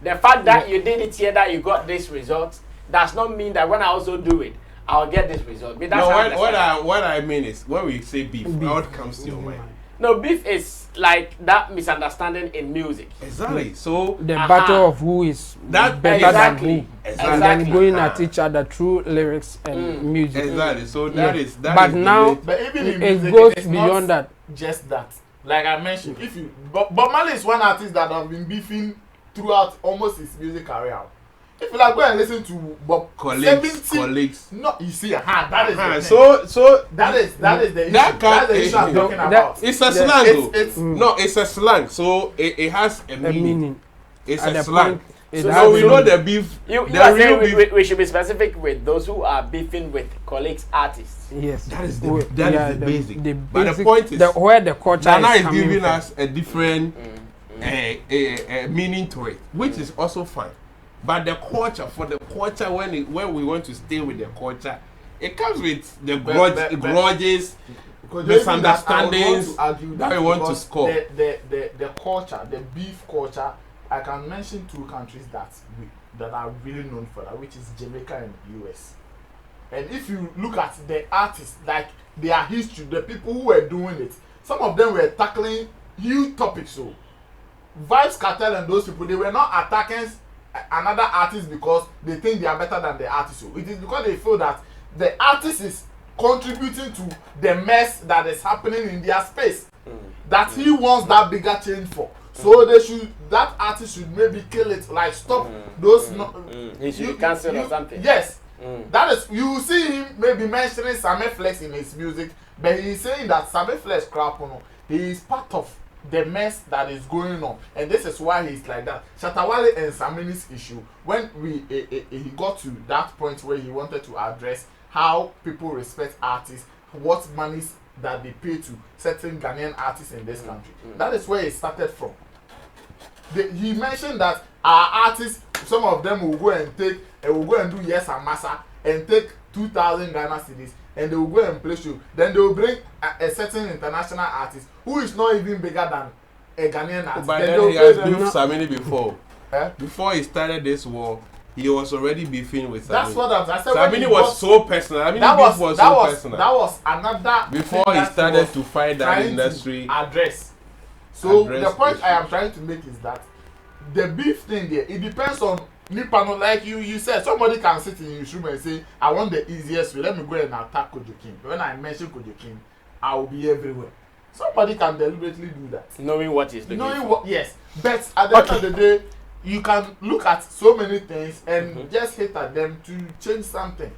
The fact that you did it here, that you got this result, does not mean that when I also do it, I'll get this result. But that's what I mean is, when we say beef, what comes to your mind? No, beef is like that misunderstanding in music. Exactly. So the battle of who is that better than who, exactly. and then going at each other through lyrics and music. Exactly. So that is that. But is now But even in it music, goes it's beyond not that. just that. Like I mentioned, if you Bob Marley is one artist that have been beefing throughout almost his music career. If you like go and listen to Bob colleagues. No, you see, that is the thing. So that is the issue. That That's the issue I'm talking about. It's a slang. No, it's a slang. So it has a meaning. It's At a the slang. point, So we know the beef. You the are real saying beef. we should be specific with those who are beefing with colleagues artists. Yes, That is the basic. But the basic, point is, where the culture Ghana is coming giving from. us a different meaning to it, which is also fine. But the culture, for the culture, when we want to stay with the culture, it comes with the grudges, misunderstandings that we want to score. The culture, the beef culture, I can mention 2 countries that are really known for that, which is Jamaica and US. And if you look at the artists, like their history, the people who were doing it, some of them were tackling huge topics. So Vybz Kartel and those people, they were not attacking another artist because they think they are better than the artist. So it is because they feel that the artist is contributing to the mess that is happening in their space. That he wants that bigger change for. So that artist should maybe kill it, like stop those. He should be cancelled or something. Yes. That is, you see him maybe mentioning Sammy Flex in his music, but he's saying that Sammy Flex crap, he is part of the mess that is going on, and this is why he's like that. Shatta Wale and Sammy's issue, when he got to that point where he wanted to address how people respect artists, what monies that they pay to certain Ghanaian artists in this country. That is where it started from. He mentioned that our artists, some of them will go and do Yes and Massa and take 2,000 Ghana cedis, and they will go and play show. Then they will bring a certain international artist who is not even bigger than a Ghanaian artist. But then he has beefed Sammy before. Before he started this war, he was already beefing with Sammy. That's what I said. Sammy was so personal. I mean, that was another before he started to fight that industry. So the point I am trying to make is that the beef thing there, it depends on Nipano. Like you said, somebody can sit in his room and say, I want the easiest way, let me go and attack Kojo King. When I mention Kojo King, I will be everywhere. Somebody can deliberately do that. Knowing what he's looking for. Yes. But at the end of the day, you can look at so many things and just hit at them to change something.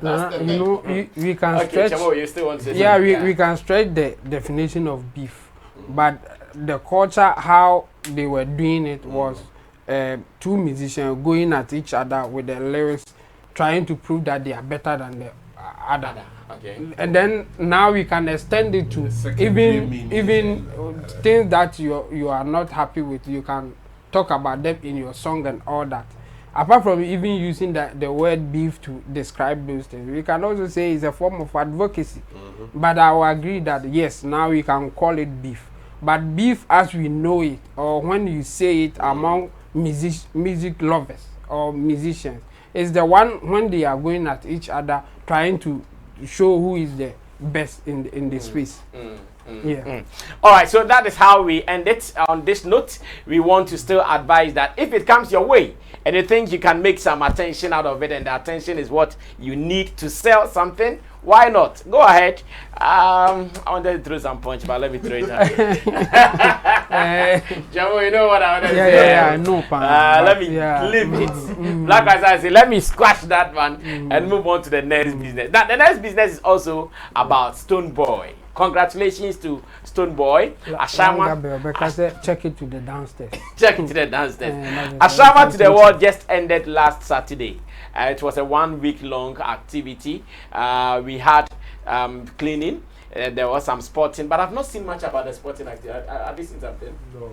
That's the thing. You know, we can stretch. Chamo, you still want to say yeah, something? we can stretch the definition of beef, but the culture, how they were doing it was 2 musicians going at each other with the lyrics, trying to prove that they are better than the other. Okay. And then now we can extend it to even things that you are not happy with. You can talk about them in your song and all that. Apart from even using the word beef to describe those things, we can also say it's a form of advocacy. But I will agree that yes, now we can call it beef. But beef as we know it, or when you say it among music lovers or musicians, is the one when they are going at each other trying to show who is the best in the space. All right, so that is how we end it. On this note, we want to still advise that if it comes your way and you think you can make some attention out of it, and the attention is what you need to sell something, why not? Go ahead. I wanted to throw some punch, but let me throw it out. Jamo, you know what I wanted to say? Yeah, I know. Let me leave it. Like I said, let me squash that one and move on to the next business. Now, the next business is also about Stone Boy. Congratulations to Stone Boy. Ashaiman. Check it to the downstairs. Check it to the downstairs. Ashaiman to the World just ended last Saturday. It was a 1 week long activity. We had cleaning. There was some sporting, but I've not seen much about the sporting activity. Have you seen something? No.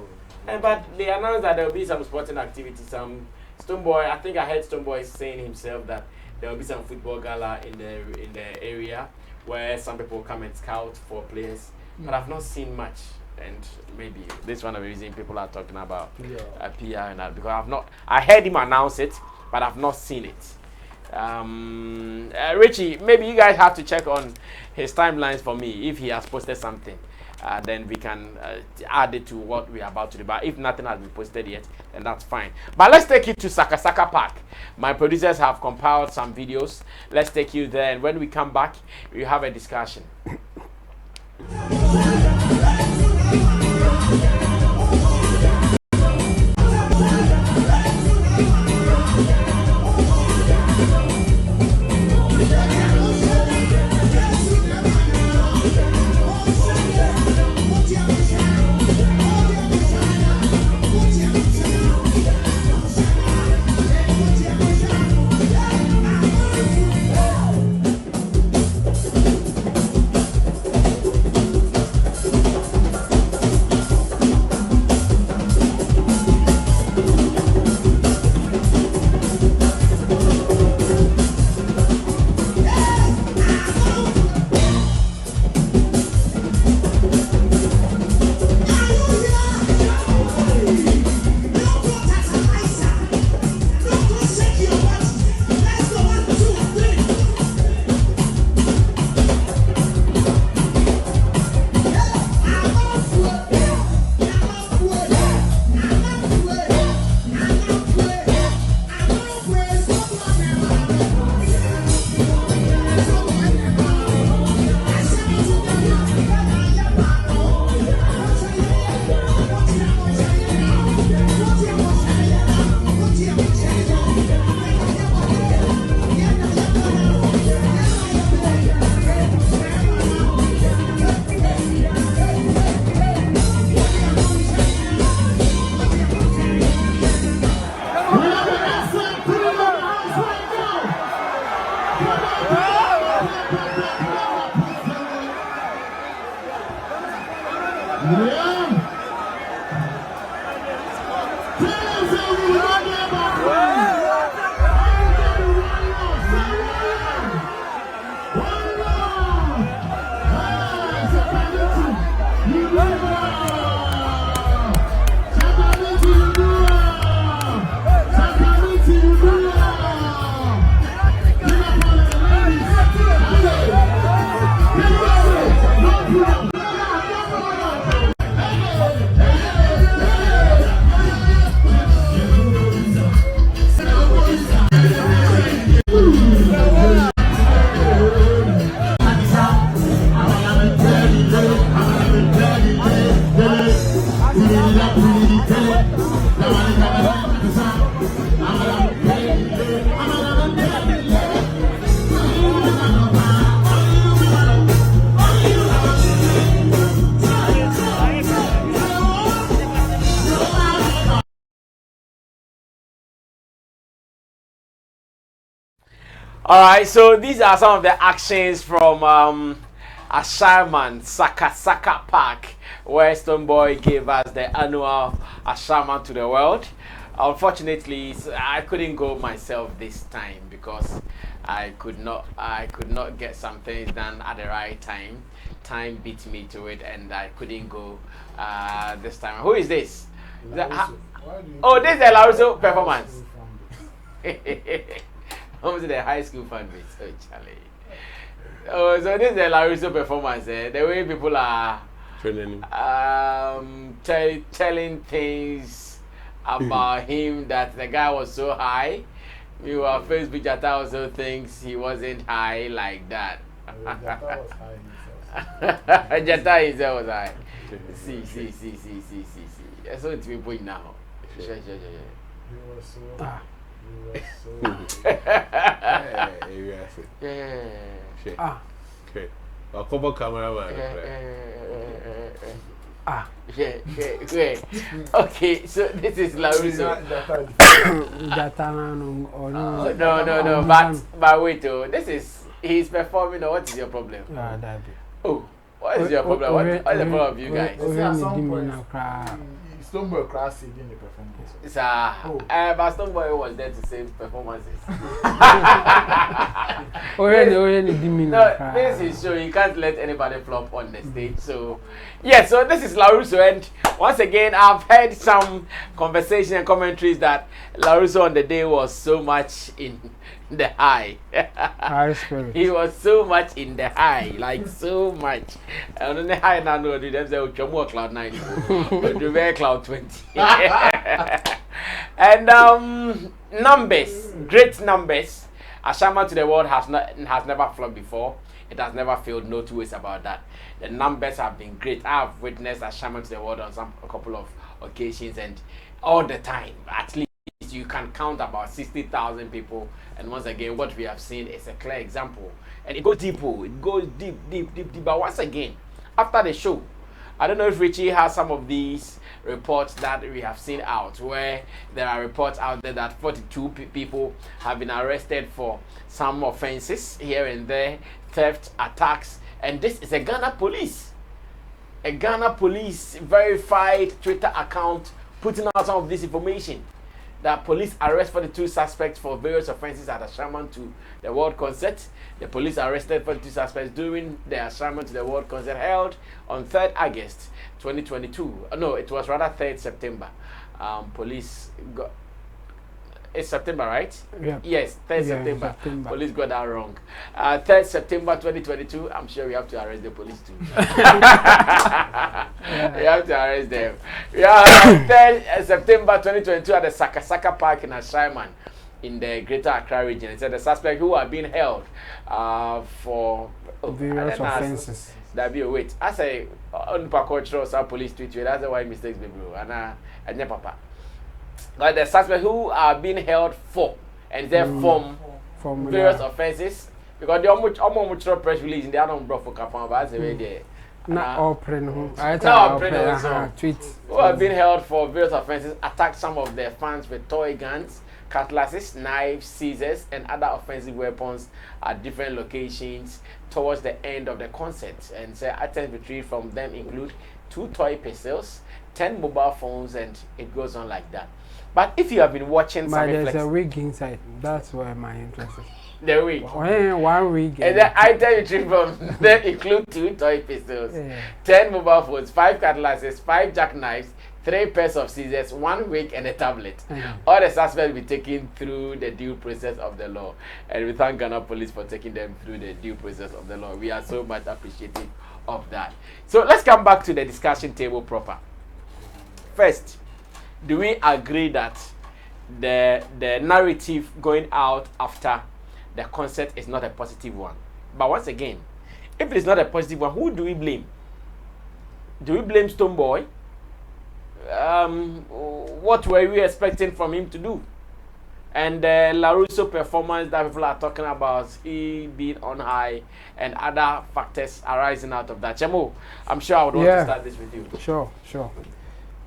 But they announced that there will be some sporting activity. Some Stone Boy. I think I heard Stone Boy saying himself that there will be some football gala in the area where some people come and scout for players. But I've not seen much. And maybe this is one of the reasons people are talking about PR and that, because I heard him announce it, but I've not seen it. Richie, maybe you guys have to check on his timelines for me if he has posted something. then we can add it to what we are about to do. But if nothing has been posted yet, then that's fine. But let's take you to Saka Park. My producers have compiled some videos. Let's take you there, and when we come back, we have a discussion. All right, so these are some of the actions from Ashaiman, Saka Park, where Stonebwoy gave us the annual Ashaiman to the world. Unfortunately, I couldn't go myself this time because I could not get some things done at the right time. Time beat me to it, and I couldn't go this time. Who is this? Oh, this is the Larusso performance. Almost the high school fundraiser, oh Charlie. Oh, so this is the Larusso performance. The way people are telling things about him, that the guy was so high. Meanwhile, Facebook Shatta also thinks he wasn't high like that. Shatta himself was high. See. That's what it's been put now. Sure. He was so Okay. I'll cover cameraman. Okay, so this is Larusso. No. But wait, he's performing. What is your problem? Oh, what is your problem? What is the problem of you guys? Stonebwoy class in the performance. But Stonebwoy was there to save performances. No, this is show. You can't let anybody flop on the stage. So, yeah. So this is Larusso, and once again, I've heard some conversation and commentaries that Larusso on the day was so much in the high. High spirit. He was so much in the high, like so much. And on the high now, no, them say, "Okay, more cloud 9, but the very cloud 20." And numbers, great numbers. Ashaiman to the world has never flopped before. It has never failed. No two ways about that. The numbers have been great. I have witnessed Ashaiman to the world on a couple of occasions, and all the time, at least you can count about 60,000 people. And once again, what we have seen is a clear example. And it goes deep. It goes deep. But once again, after the show, I don't know if Richie has some of these reports that we have seen out, where there are reports out there that 42 people have been arrested for some offenses here and there, theft, attacks, and this is a Ghana police verified Twitter account putting out some of this information. That police arrest 42 suspects for various offenses at Ashaiman to the World concert. The police arrested 42 suspects during the Ashaiman to the World concert held on 3rd August 2022. No, it was rather 3rd September. Police got... It's September, right? Yeah. Yes, 3rd September. Police got that wrong. 3rd September 2022. I'm sure we have to arrest the police too. We have to arrest them. Yeah, 3rd September 2022 at the Saka Park in Ashaiman in the Greater Accra region. It said the suspect who are being held for various offenses. That be a wait. I say on cultural some police tweet. That's why mistakes be bro. And papa. But the suspects who are being held for and they're from various offenses, because the almost press release in the other bro for Kapam, but they not open. Tweets who have been held for various offenses, attacked some of their fans with toy guns, cutlasses, knives, scissors, and other offensive weapons at different locations towards the end of the concert. And so items retrieved from them include 2 toy pistols, 10 mobile phones, and it goes on like that. But if you have been watching, there's a wig inside. That's where my interest is. The wig. One wig. And the item retrieved from them include 2 toy pistols, 10 mobile phones, 5 cutlasses, 5 jackknives, 3 pairs of scissors, 1 wig, and a tablet. All the suspects will be taken through the due process of the law. And we thank Ghana Police for taking them through the due process of the law. We are so much appreciative of that. So let's come back to the discussion table proper. First, do we agree that the narrative going out after the concert is not a positive one? But once again, if it is not a positive one, who do we blame? Do we blame Stonebwoy? What were we expecting from him to do? And the LaRusso performance that people are talking about, he being on high, and other factors arising out of that. Chemo, I'm sure I would want to start this with you. Sure.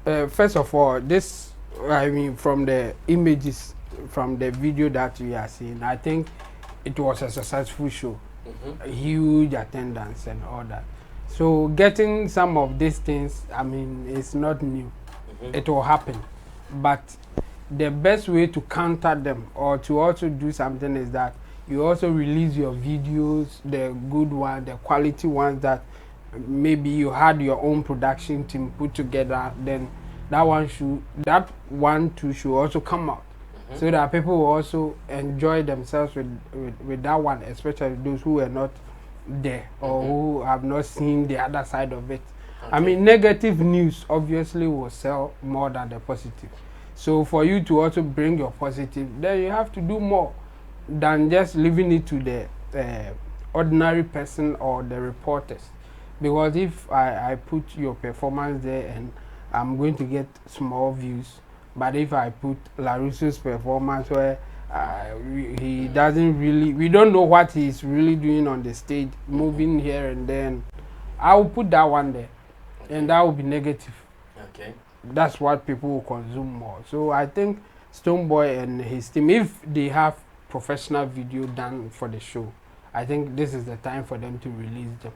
First of all, from the images, from the video that we are seeing, I think it was a successful show. Huge attendance and all that. So getting some of these things, it's not new. It will happen. But the best way to counter them or to also do something is that you also release your videos, the good ones, the quality ones that maybe you had your own production team put together, then that one too should also come out, so that people will also enjoy themselves with that one, especially those who are not there or who have not seen the other side of it. Negative news obviously will sell more than the positive. So for you to also bring your positive, then you have to do more than just leaving it to the ordinary person or the reporters. Because if I put your performance there and I'm going to get small views, but if I put LaRusso's performance where he doesn't really, we don't know what he's really doing on the stage, moving here and then, I will put that one there, and that will be negative. Okay. That's what people will consume more. So I think Stonebwoy and his team, if they have professional video done for the show, I think this is the time for them to release them.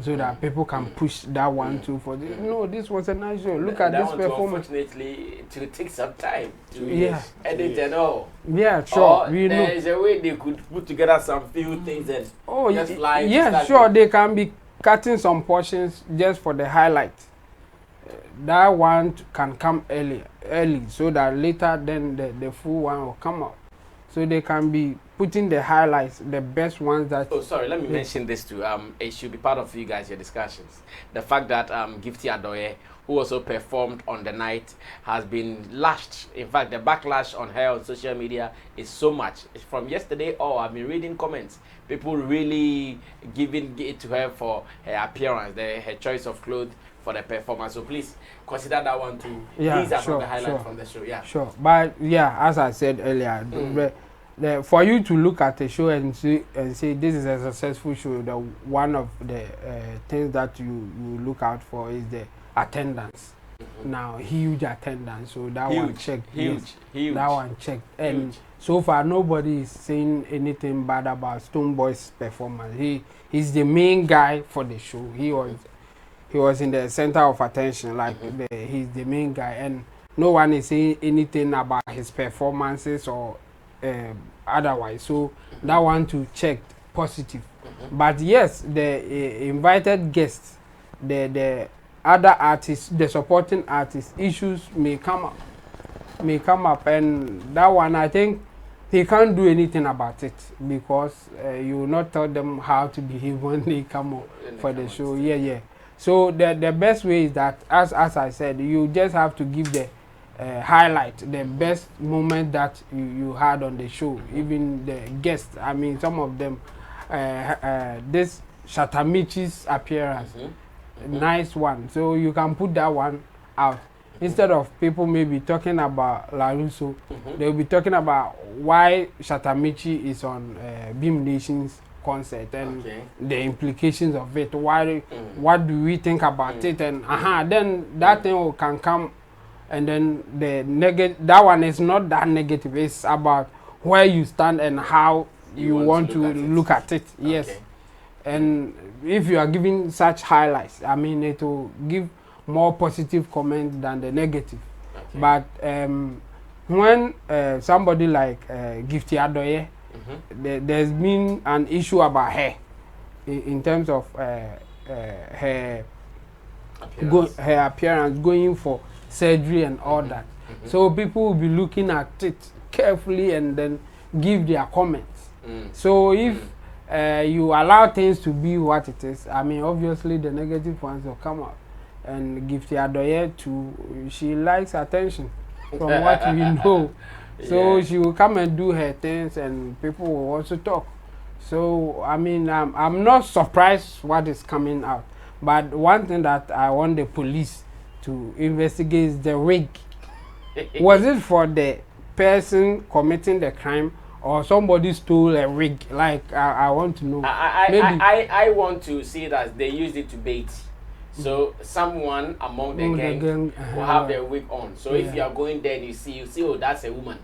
So that people can push that one too for this. No, this was a nice show. Look at this performance. Unfortunately, it will take some time to edit and all. Yeah, sure. There is a way they could put together some few things and just live. Yeah, sure. They can be cutting some portions just for the highlight. That one can come early, so that later then the full one will come out. So they can be putting the highlights, the best ones that. Oh, sorry. Let me mention this too. It should be part of you guys your discussions. The fact that Gifty Adoye, who also performed on the night, has been lashed. In fact, the backlash on her on social media is so much. From yesterday, I've been reading comments. People really giving it to her for her appearance, her choice of clothes for the performance. So please consider that one too. Yeah, these are sure, the highlights sure, from the show. Yeah, sure. But yeah, as I said earlier, for you to look at a show and say this is a successful show, one of the things that you look out for is the attendance. Now, huge attendance, so that one checked. Huge. That one checked. And so far, nobody is saying anything bad about Stonebwoy's performance. He's the main guy for the show. He was in the center of attention. Like he's the main guy, and no one is saying anything about his performances or otherwise. So that one to check positive. But yes, the invited guests, the other artists, the supporting artists, issues may come up, and that one I think they can't do anything about it because you will not tell them how to behave when they come up for the show. Yeah. So the best way is that, as I said, you just have to give the highlight, the best moment that you had on the show. Even the guests, I mean, some of them, this Shatta appearance. Nice one, so you can put that one out instead of people maybe talking about Larusso. They'll be talking about why Shatta is on Beam Nation's concert and the implications of it. Why? What do we think about it? And then that thing can come, and then the negative. That one is not that negative. It's about where you stand and how you want to look at it. Yes. And if you are giving such highlights, I mean, it will give more positive comments than the negative. But when somebody like Gifty Adoye, there's been an issue about her in terms of her appearance, going for surgery and all that. So people will be looking at it carefully and then give their comments. So if you allow things to be what it is, I mean, obviously the negative ones will come out. And Gifty Adoye too, she likes attention from what we know. So she will come and do her things and people will also talk. So, I mean, I'm not surprised what is coming out. But one thing that I want the police to investigate is the rig. Was it for the person committing the crime, or somebody stole a rig? Like, I want to know. I want to see that they used it to bait. So someone among the gang will have their wig on. So if you are going there and you see, oh, that's a woman.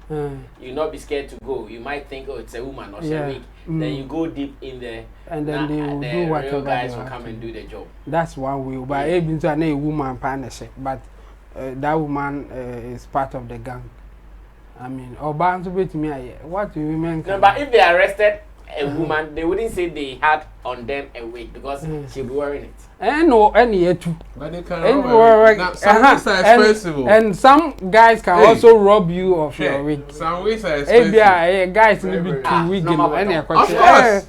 You'll not be scared to go. You might think, oh, it's a woman or a wig. Then you go deep in there, and then they will do whatever real guys will come and do the job. That's one way. But even to a woman partnership, but that woman is part of the gang. I mean, what do you mean? No, but if they arrested a woman, they wouldn't say they had on them a wig because she'll be wearing it. No, any too. But they can expensive. And some guys can also rob you of your wig. Some wigs are expensive. Guys need to be too wig. Of course.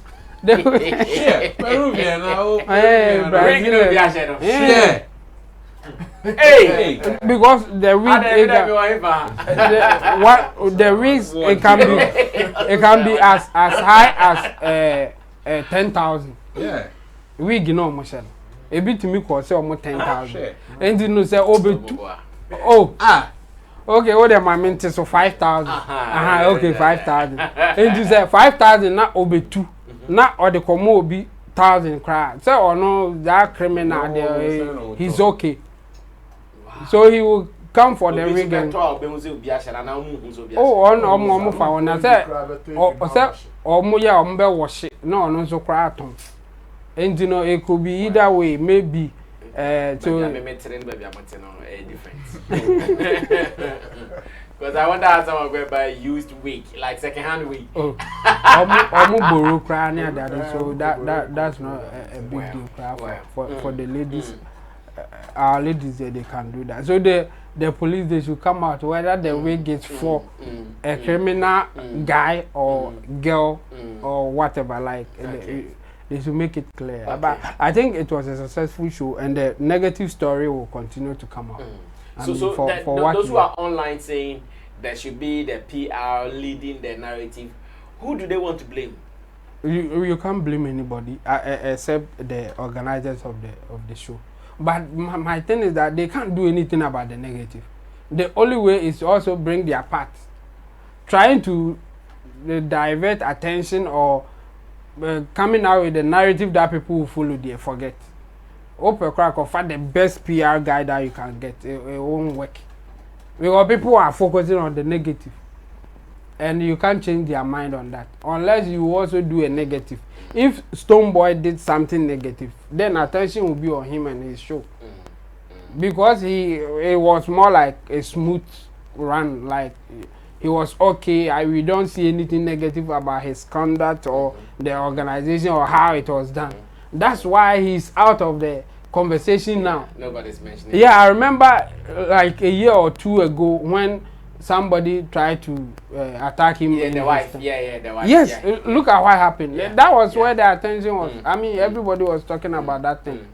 Peruvian now. Yeah. Hey, because the wig, the wigs it can be as high as 10,000. Yeah. Wig, you know, Michelle. A bit to me cost almost 10,000. And you know, say okay, what am I meant to so 5,000? Okay, 5,000. And you say 5,000 not over 2. Not or the commo be 1,000 crowd. So or no, that criminal there, he's okay. So he will come for the rig. No, so cry. And you know, it could be either way, maybe. Because I wonder how someone go buy used wig, like second-hand wig. So that's not a big deal for the ladies. Our ladies, they can do that. So the police, they should come out whether the wig is for a criminal guy or girl or whatever. Like they should make it clear. Okay. But I think it was a successful show, and the negative story will continue to come out. I mean, So for what those who are online saying there should be the PR leading the narrative, who do they want to blame? you can't blame anybody except the organizers of the show. But my thing is that they can't do anything about the negative. The only way is to also bring their part, trying to divert attention or coming out with a narrative that people will follow. They forget. Open crack or find the best PR guy that you can get. It won't work because people are focusing on the negative. And you can't change their mind on that unless you also do a negative. If Stonebwoy did something negative, then attention will be on him and his show. Because it was more like a smooth run, like he was okay. We don't see anything negative about his conduct or the organization or how it was done. That's why he's out of the conversation now. Nobody's mentioning. Yeah, I remember like a year or two ago when somebody tried to attack him. Yeah, the wife. The wife. Yes, look at what happened. Yeah. That was where the attention was. I mean, everybody was talking about that thing.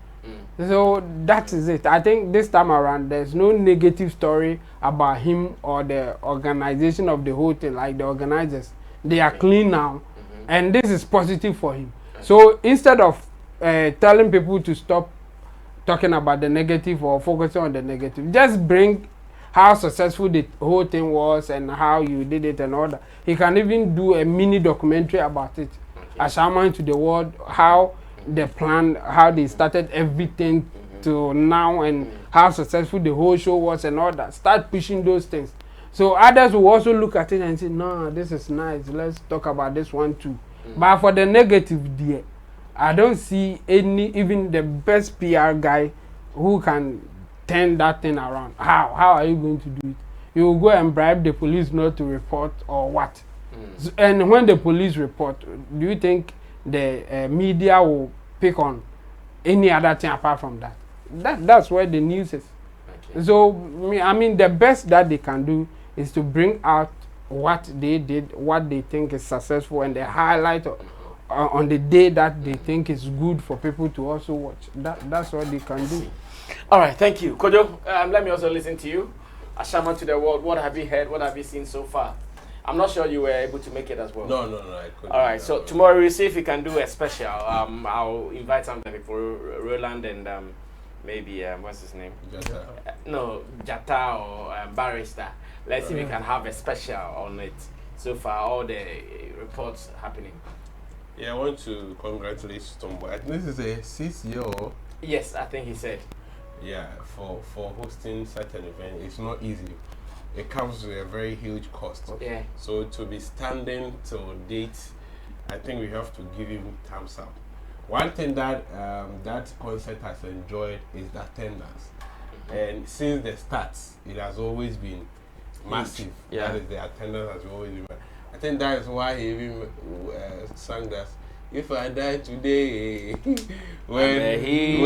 So that is it. I think this time around, there's no negative story about him or the organization of the whole thing. Like the organizers, they are clean now, and this is positive for him. So instead of telling people to stop talking about the negative or focusing on the negative, just bring how successful the whole thing was and how you did it and all that. He can even do a mini documentary about it. Ashaiman to the world, how the plan, how they started everything to now and how successful the whole show was and all that. Start pushing those things. So others will also look at it and say, no, this is nice. Let's talk about this one too. But for the negative dear, I don't see even the best PR guy who can turn that thing around. How are you going to do it? You will go and bribe the police not to report or what? And when the police report, do you think the media will pick on any other thing apart from that? That's where the news is. So I mean the best that they can do is to bring out what they did, what they think is successful, and they highlight on the day that they think is good for people to also watch. That's what they can do. All right, thank you. Kojo, let me also listen to you. Ashaiman to the world, what have you heard? What have you seen so far? I'm not sure you were able to make it as well. No, I couldn't. All right, so tomorrow we'll see if we can do a special. I'll invite somebody for Roland and maybe, what's his name? Shatta. No, Shatta or Barrister. Let's see if we can have a special on it. So far, all the reports happening. Yeah, I want to congratulate Stonebwoy. I think this is a 6 year. Yes, I think he said. Yeah, for hosting such an event, it's not easy. It comes with a very huge cost. Yeah. So to be standing till date, I think we have to give him thumbs up. One thing that that concert has enjoyed is the attendance, and since the start, it has always been massive. Yeah. That is, the attendance has always been. I think that is why he even sang that. If I die today, when he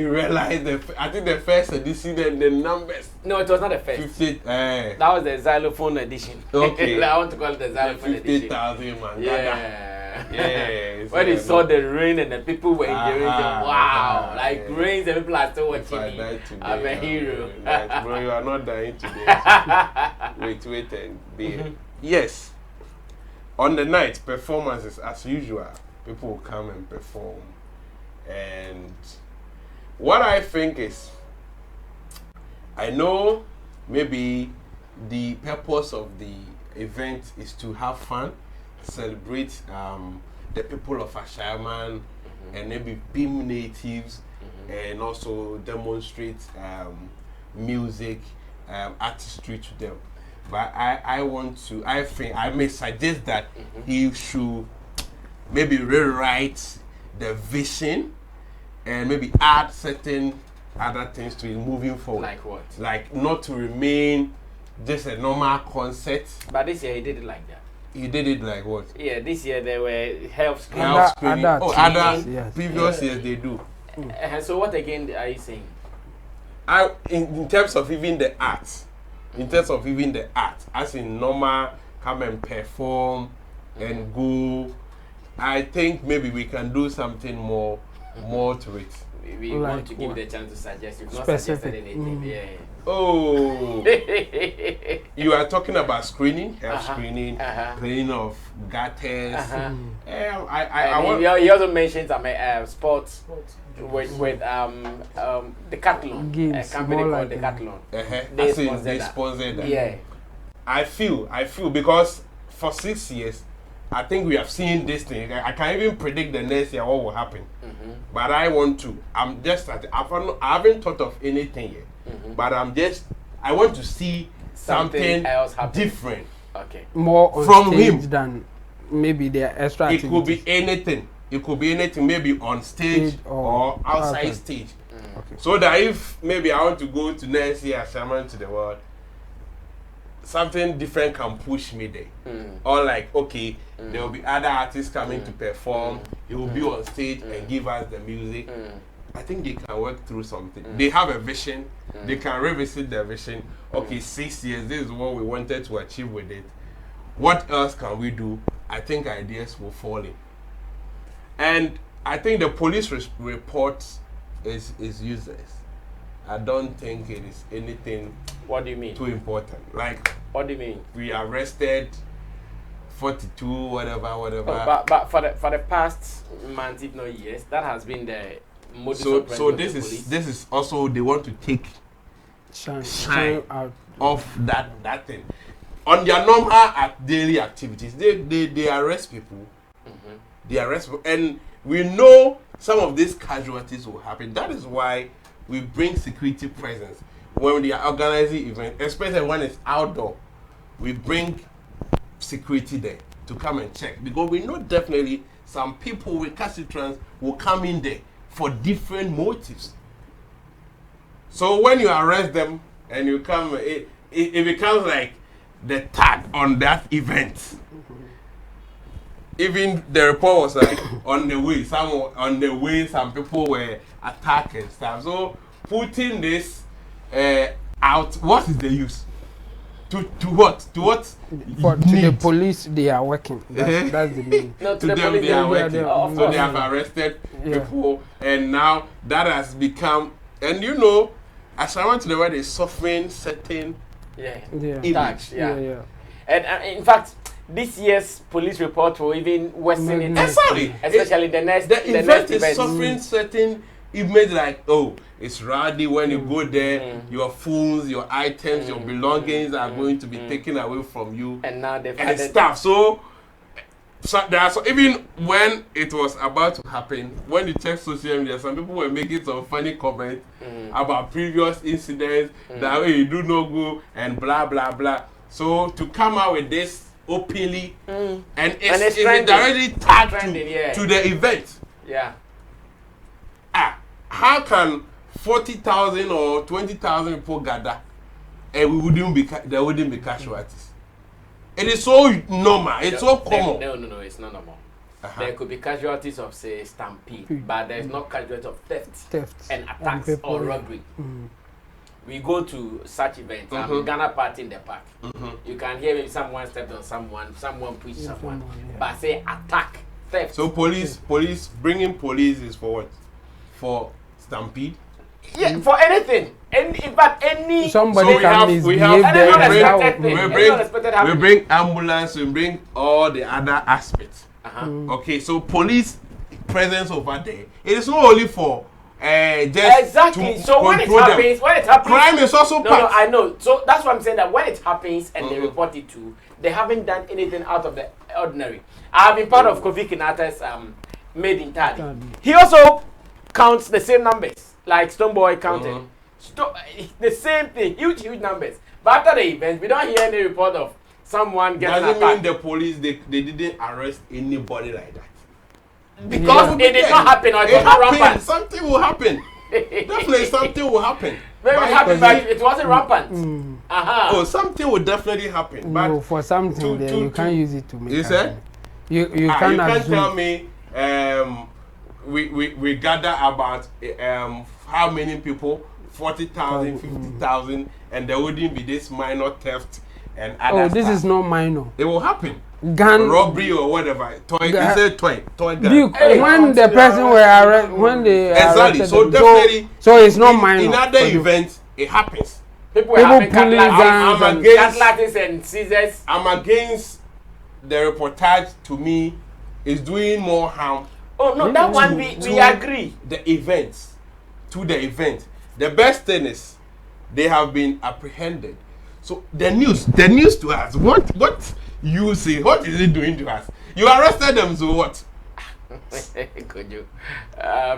realized I think the first edition and the numbers. No, it was not the first. 50. That was the xylophone edition. Okay. I want to call it the xylophone edition. 50,000 man. Yeah. When he saw the rain and the people were enjoying it, wow, like rains and people are still watching me. I'm a hero. Bro, you are not dying today. So wait and be. Yes. On the night, performances as usual. People will come and perform. And what I think is, I know maybe the purpose of the event is to have fun, celebrate the people of Ashaiman, and maybe beam natives, and also demonstrate music, artistry to them. But I think I may suggest that he should maybe rewrite the vision and maybe add certain other things to it moving forward. Like what? Like not to remain just a normal concert. But this year he did it like that. He did it like what? Yeah, this year there were health screening. Other previous years they do. So what again are you saying? In terms of even the arts, in terms of even the art, as in normal, come and perform and go. I think maybe we can do something more to it. We Like want to give what? the chance to suggest. You've not Specific. suggested anything. Yeah. Oh, you are talking about screening, health screening, cleaning of gutters. I want. He also mentioned some sports with Decathlon, Games, a company more called like Decathlon. They sponsored that. Yeah. I feel because for 6 years, I think we have seen this thing. I can't even predict the next year what will happen. But I want to. I haven't thought of anything yet. But I want to see something else happen. different. Okay. More on From stage him. than maybe their extra It could be activities. anything. It could be anything, maybe on stage or outside outside. stage. Okay. So that if maybe I want to go to next year Ashaiman to the world, something different can push me there. Or like, okay, there will be other artists coming to perform. He will be on stage and give us the music. I think they can work through something. They have a vision. They can revisit their vision. Okay, 6 years, this is what we wanted to achieve with it. What else can we do? I think ideas will fall in. And I think the police report is useless. I don't think it is anything What do you mean? too important. Like, What do you mean? we arrested 42, whatever. Oh, but for the past months, if not years, that has been the modus So operandi of the this police. is also, they want to take Shine out. of that thing. On their normal daily activities, they arrest people. They arrest people. And we know some of these casualties will happen. That is why we bring security presence. When they are organizing events, especially when it's outdoor, we bring security there to come and check. Because we know definitely some people with recalcitrants will come in there for different motives. So when you arrest them and you come, it becomes like the tag on that event. Even the report was like on the way, some people were attacked and stuff. So putting this out, what is the use? To what? To what? But to the police, they are working. That's the meaning. No, To them, they are working. Of So course. they have arrested people, and now that has become, and you know, as I went to the world, is suffering certain image. Tax, yeah. And in fact, this year's police report will even worsen it. Exactly. Especially the next event is event. suffering certain image, like, oh, it's rowdy when you go there, your phones, your items, your belongings are going to be taken away from you, and now they've and added stuff. So there are even when it was about to happen, when you check social media, some people were making some funny comments about previous incidents that way you do no go and blah blah blah. So to come out with this openly and it's directly tagged to the event. Yeah. How can 40,000 or 20,000 people gather and there wouldn't be casualties? It is so normal. It's so common. No, it's not normal. There could be casualties of, say, stampede, but there's no casualties of theft and attacks or robbery. We go to such events, Ghana party in the park. You can hear maybe someone stepped on someone pushed someone, but say attack, theft. So police, bringing police is for what? For stampede? Yeah, for anything. In fact, any. Somebody we bring ambulance, we bring all the other aspects. Okay, so police presence over there. It is not only for just exactly. To so when it happens, crime is also part. No, I know. So that's what I'm saying, that when it happens and they report it to, they haven't done anything out of the ordinary. I have been part of Kofi Kinata's Made in Tadi. He also counts the same numbers like Stoneboy counted. The same thing, huge numbers. But after the event, we don't hear any report of someone getting attacked. Doesn't mean the police they didn't arrest anybody like that. Because it did not happen, or it was not rampant. Something will happen. Definitely something will happen. Maybe it happened, but it wasn't rampant. Oh, something will definitely happen. But no, for something there, you can't use it to make. You said? You can't tell me. We gather about how many people 40,000, 50,000, and there wouldn't be this minor theft and other Oh, this stuff. is not minor. It will happen. Gun Robbery or whatever. Toy. It's a toy gun. Duke, when the person were arrested, when they exactly. arrested So them, definitely. so it's not minor. In other events, it happens. People having pulling guns I'm cutlasses and scissors. I'm against the reportage. To me, is doing more harm. Oh no, that one we agree. The events, to the event. The best thing is they have been apprehended. So the news to us. What you say? What is it doing to us? You arrested them, so what? Could you?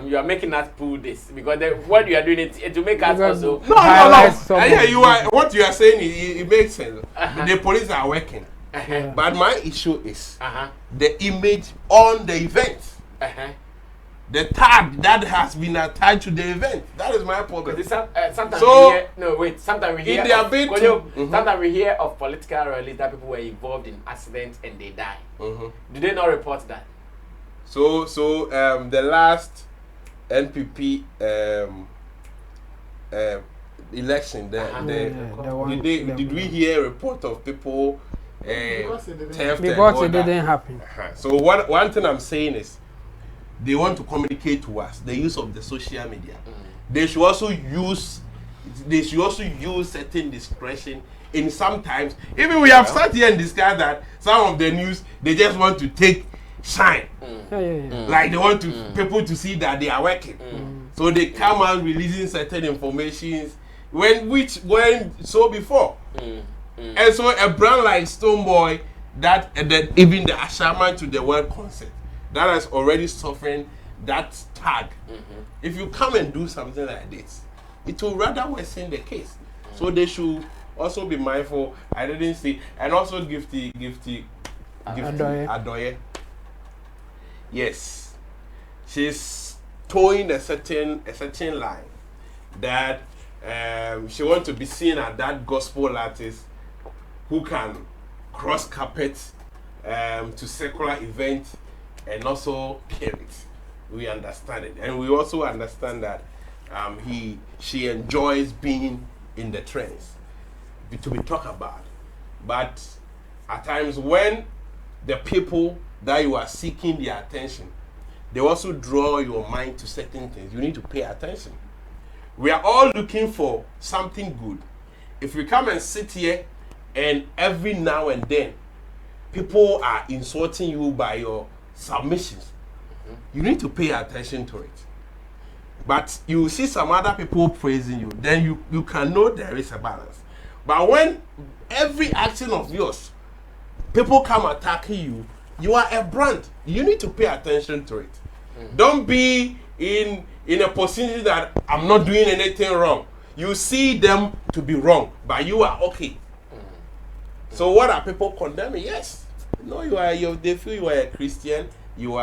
You are making us pull this because what you are doing it to make us also. No. Yeah, you are. What you are saying it makes sense. The police are working, but my issue is the image on the event. The tag that has been attached to the event. That is my problem. Sometimes So, we hear, no wait. Sometimes we hear. Sometimes we hear of political rallies that people were involved in accidents and they die. Do they not report that? So the last NPP election, did we hear a report of people theft? Because it didn't happen. So one thing I'm saying is, they want to communicate to us the use of the social media. They should also use certain discretion in sometimes. Even we have sat here and discussed that some of the news they just want to take shine. Like they want to people to see that they are working. So they come out releasing certain information when so before. And so a brand like Stoneboy that even the Ashaiman to the world concert that has already suffered that tag. If you come and do something like this, it will rather worsen the case. So they should also be mindful. I didn't see, and also Gifty Adoye. Yes, she's towing a certain line that she wants to be seen as that gospel artist who can cross carpet to secular events and also kill it. We understand it, and we also understand that she enjoys being in the trends to be talked about. But at times when the people that you are seeking their attention, they also draw your mind to certain things. You need to pay attention. We are all looking for something good. If we come and sit here and every now and then people are insulting you by your submissions, you need to pay attention to it. But you see some other people praising you, then you can know there is a balance. But when every action of yours, people come attacking you, you are a brand. You need to pay attention to it. Don't be in a position that I'm not doing anything wrong. You see them to be wrong, but you are okay. So what are people condemning? Yes. No, they feel you are a Christian. You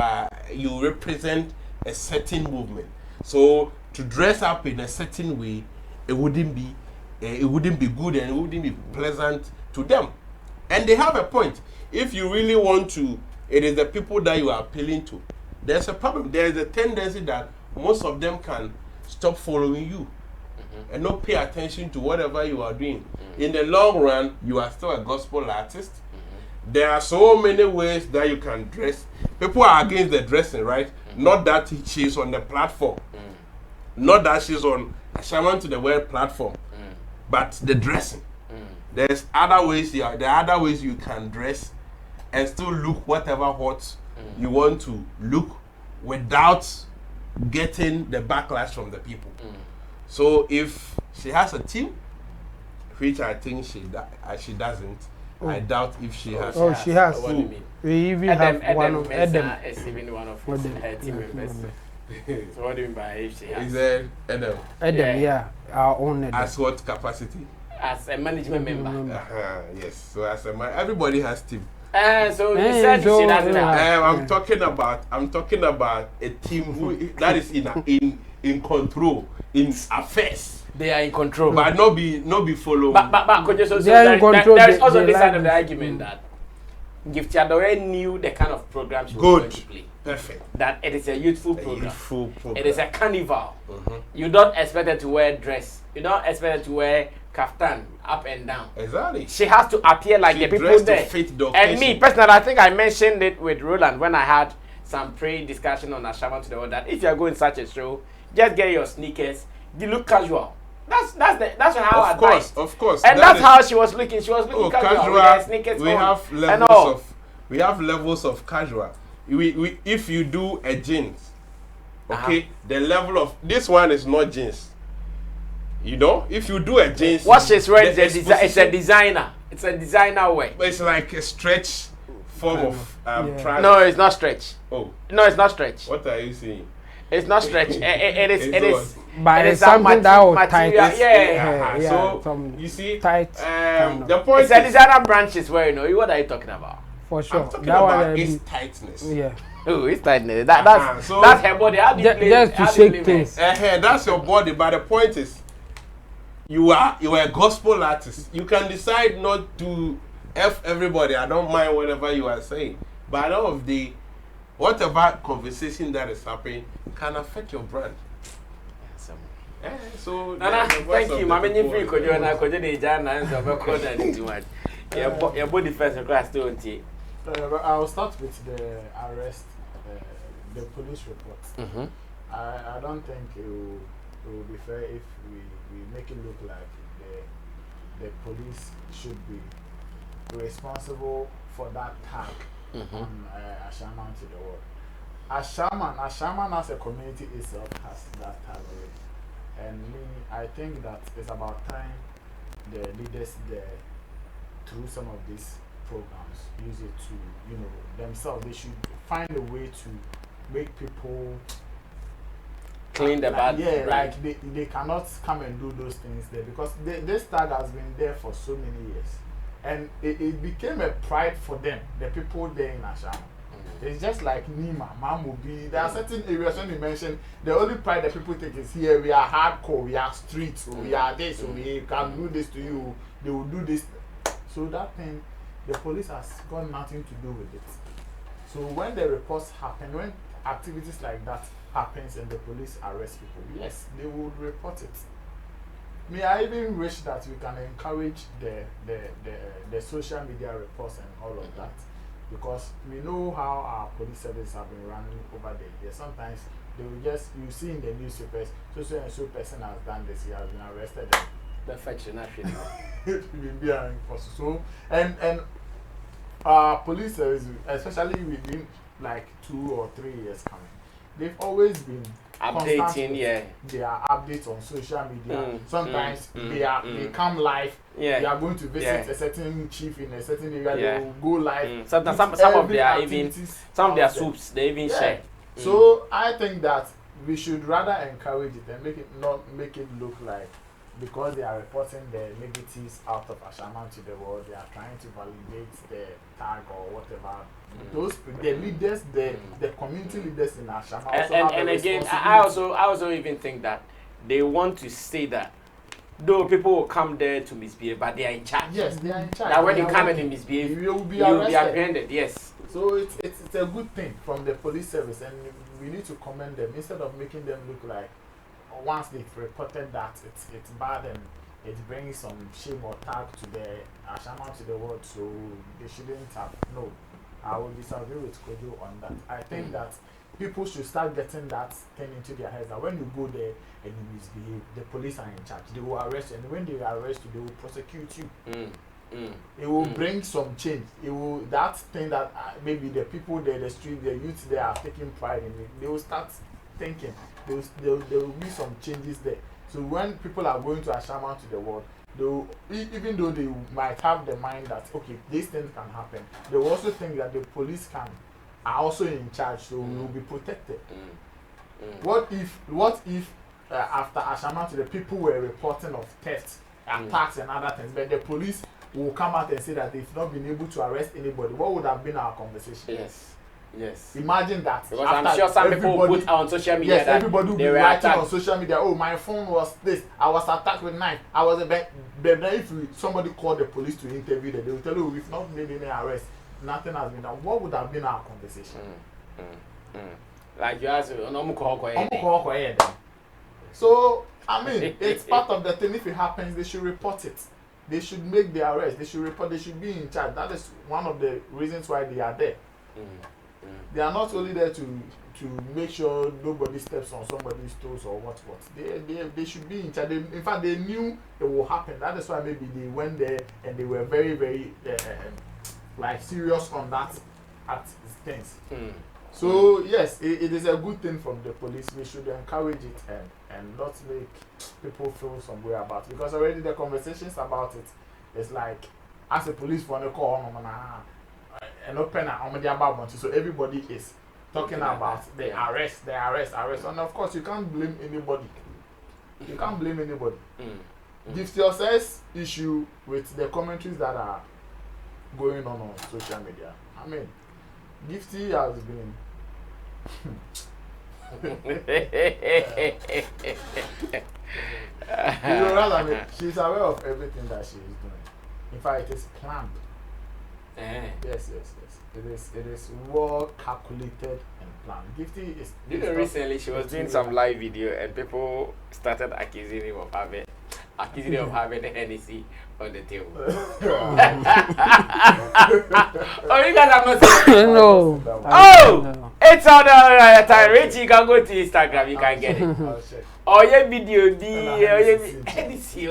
represent a certain movement. So to dress up in a certain way, it wouldn't be good and it wouldn't be pleasant to them. And they have a point. If you really want to, it is the people that you are appealing to. There's a problem. There is a tendency that most of them can stop following you and not pay attention to whatever you are doing. In the long run, you are still a gospel artist. There are so many ways that you can dress. People are against the dressing, right? Not that she's on the platform. Not that she's on Ashaiman to the world platform. But the dressing. There's other ways. There are other ways you can dress and still look whatever hot you want to look without getting the backlash from the people. So if she has a team, which I think she doesn't, I doubt if she has. Oh, she has. What do you mean? We even have one of Adam is even one of her team members. So what do you mean by if she has? Is there Adam? Adam, yeah, our own Adam. As what capacity? As a management member. Yes. So as everybody has team. So you said she doesn't have. I'm talking about a team who that is in control in affairs. They are in control, but not be followed. But there is also this side of the argument that Gifty Adoye knew the kind of program she was going to play. Perfect. That it is a youthful program. It is a carnival. You don't expect her to wear a dress You don't expect her to wear kaftan up and down. Exactly. She has to appear like the people there. And me personally, I think I mentioned it with Roland when I had some pre-discussion on Ashaiman to the world that if you are going such a show, just get your sneakers. You look casual. That's how I advised. Of course. And that's how she was looking. She was looking casual with her sneakers on. We have levels of casual. We if you do a jeans, okay, the level of this one is not jeans. You know, if you do a jeans, what she's wearing it's a designer. It's a designer wear. But it's like a stretch form of trouser. No, it's not stretch. Oh. No, it's not stretch. What are you saying? It's not stretch. It is. But it's something that will tight. Yeah. So you see, tight. The point it's a designer branches where what are you talking about? For sure. I'm talking about its tightness. Yeah. Oh, it's tightness. That's her body. How do you play? Just to shake things. That's your body. But the point is, you are a gospel artist. You can decide not to F everybody. I don't mind whatever you are saying. But at the end of the day, whatever conversation that is happening can affect your brand. So thank you. Mama, you free could you and I could do the Jan and so record that too much. Your body first class don't you? I'll start with the arrest, the police report. I don't think it will be fair if we make it look like the police should be responsible for that tag on Ashaiman to the world. Ashaiman as a community itself has that tag already. And I think that it's about time the leaders there, through some of these programs, use it to, themselves. They should find a way to make people clean the bad. Yeah, right. Like they cannot come and do those things there because this tag has been there for so many years. And it became a pride for them, the people there in Ashaiman. It's just like Nima, Mamubi. There are certain areas when you mention the only pride that people take is here. We are hardcore, we are street, we are this, we can do this to you. They will do this. So that thing, the police has got nothing to do with it. So when the reports happen, when activities like that happens and the police arrest people, yes, they would report it. I even wish that we can encourage the social media reports and all of that. Because we know how our police services have been running over the years. Sometimes they will you see in the newspapers, so and so person has done this, he has been arrested. Perfection, actually. So, and our police services, especially within like 2 or 3 years coming, they've always been updating, their updates on social media. Sometimes they come live. They are going to visit a certain chief in a certain area. They will go live. Some of their soups they even share. So I think that we should rather encourage it and not make it look like because they are reporting the negatives out of Ashaiman to the world, they are trying to validate the tag or whatever. The leaders, the community leaders in Ashaiman. And again, I also even think that they want to say that though people will come there to misbehave, but they are in charge. Yes, they are in charge. That when you come and misbehave, you will be apprehended. Yes. So it's a good thing from the police service, and we need to commend them instead of making them look like once they've reported that it's bad and it brings some shame or tag to the Ashaiman to the world, so they shouldn't have. No, I will disagree with Kojo on that. I think that people should start getting that thing into their heads that when you go there and you misbehave, the police are in charge. They will arrest you, and when they arrest you, they will prosecute you. It will bring some change. It will that thing that maybe the people there, the street, the youth there are taking pride in it. They will start thinking. There will be some changes there. So when people are going to Ashaiman to the world, even though they might have the mind that okay, these things can happen, they will also think that the police are also in charge, so we will be protected. What if after Ashaiman to the people were reporting of theft, attacks and other things, but the police will come out and say that they've not been able to arrest anybody? What would have been our conversation? Yes. Imagine that. Because I'm sure some people put on social media that everybody will be writing on social media, oh, my phone was this, I was attacked with knife, I was if somebody called the police to interview them, they will tell you, we've not made any arrest, nothing has been done. What would have been our conversation? Like you asked, so I mean, it's part of the thing. If it happens, they should report it. They should make the arrest. They should report. They should be in charge. That is one of the reasons why they are there. They are not only there to make sure nobody steps on somebody's toes or what. They should be in charge. In fact, they knew it will happen. That is why maybe they went there and they were very, very like serious on that at things. So yes, it is a good thing from the police. We should encourage it and not make people feel some way about it, because already the conversations about it is like, as a police for the call and open a so everybody is talking about the arrest, and of course you can't blame anybody. You can't blame anybody. Gift yourself issue with the commentaries that are going on social media. I mean, Gifty has been she's aware of everything that she is doing. In fact, it is planned. Yes. It is well calculated and planned. Gifty is. Recently she was doing some live video and people started accusing him of having the Hennessy on the table. Oh, you guys have not seen it? No. Oh, it's on the time. Richie, you can go to Instagram, you can get it. Oh, your video, Hennessy.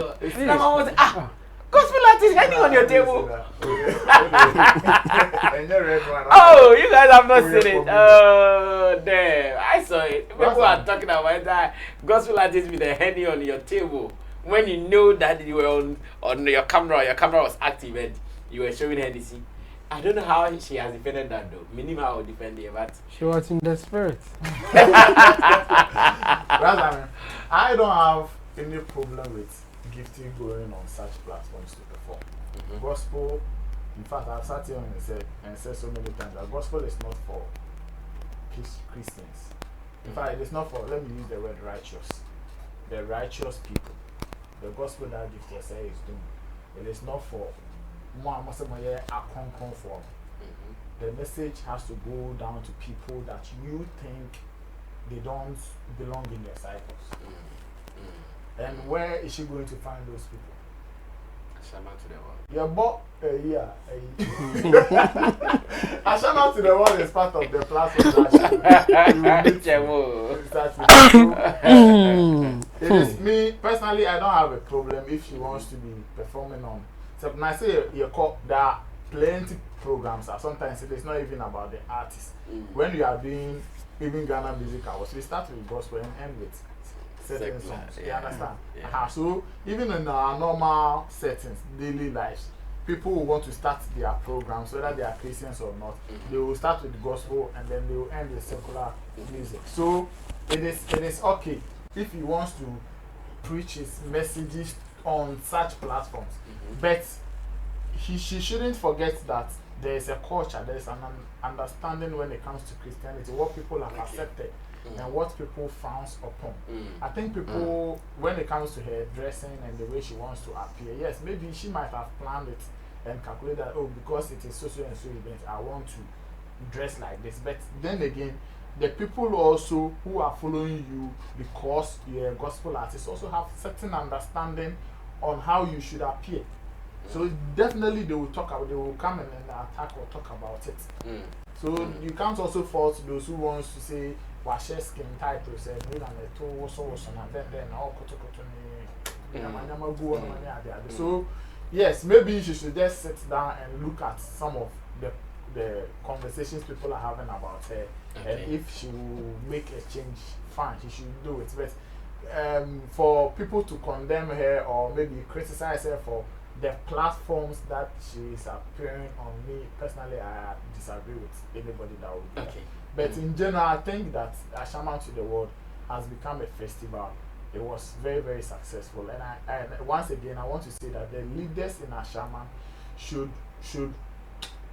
Gospel artist hanging on your table. Oh, you guys have not seen it. Oh, damn. I saw it. People are talking about that. Gospel artist with a Henny on your table. When you know that you were on your camera was active and you were showing Hennessy. I don't know how she has defended that though. Minimum how to defend it, but she was in the spirit. I don't have any problem with Gifty going on such platforms to perform. Gospel, in fact, I've sat here and said so many times that gospel is not for Christians. In fact, it is not for, let me use the word righteous. The righteous people. The gospel that Gifty is doing. It is not for the message has to go down to people that you think they don't belong in their cycles. And where is she going to find those people? Ashaiman to the world. Yeah, but Ashaiman to the world is part of the platform. It is me personally. I don't have a problem if she wants to be performing on. So when I say there are plenty programs. Sometimes it is not even about the artist. When you are doing even Ghana music hours, we start with gospel and end with certain songs. You understand? So even in our normal settings, daily lives, people who want to start their programs, whether they are Christians or not, they will start with gospel and then they will end with secular music. So it is okay if he wants to preach his messages on such platforms, but she shouldn't forget that there is a culture, there is an understanding when it comes to Christianity, what people have accepted and what people frown upon. I think people, when it comes to her dressing and the way she wants to appear, yes, maybe she might have planned it and calculated that, oh, because it is so and so event, I want to dress like this. But then again, the people also who are following you because you're a gospel artist also have certain understanding on how you should appear. So definitely they will come and attack or talk about it. So you can't also fault those who wants to say share skin titles and so yes, maybe she should just sit down and look at some of the conversations people are having about her, and if she will make a change, fine, she should do it. But for people to condemn her or maybe criticize her for the platforms that she is appearing on, me personally, I disagree with anybody that would do that. But in general, I think that Ashaiman to the World has become a festival. It was very, very successful. And once again, I want to say that the leaders in Ashaiman should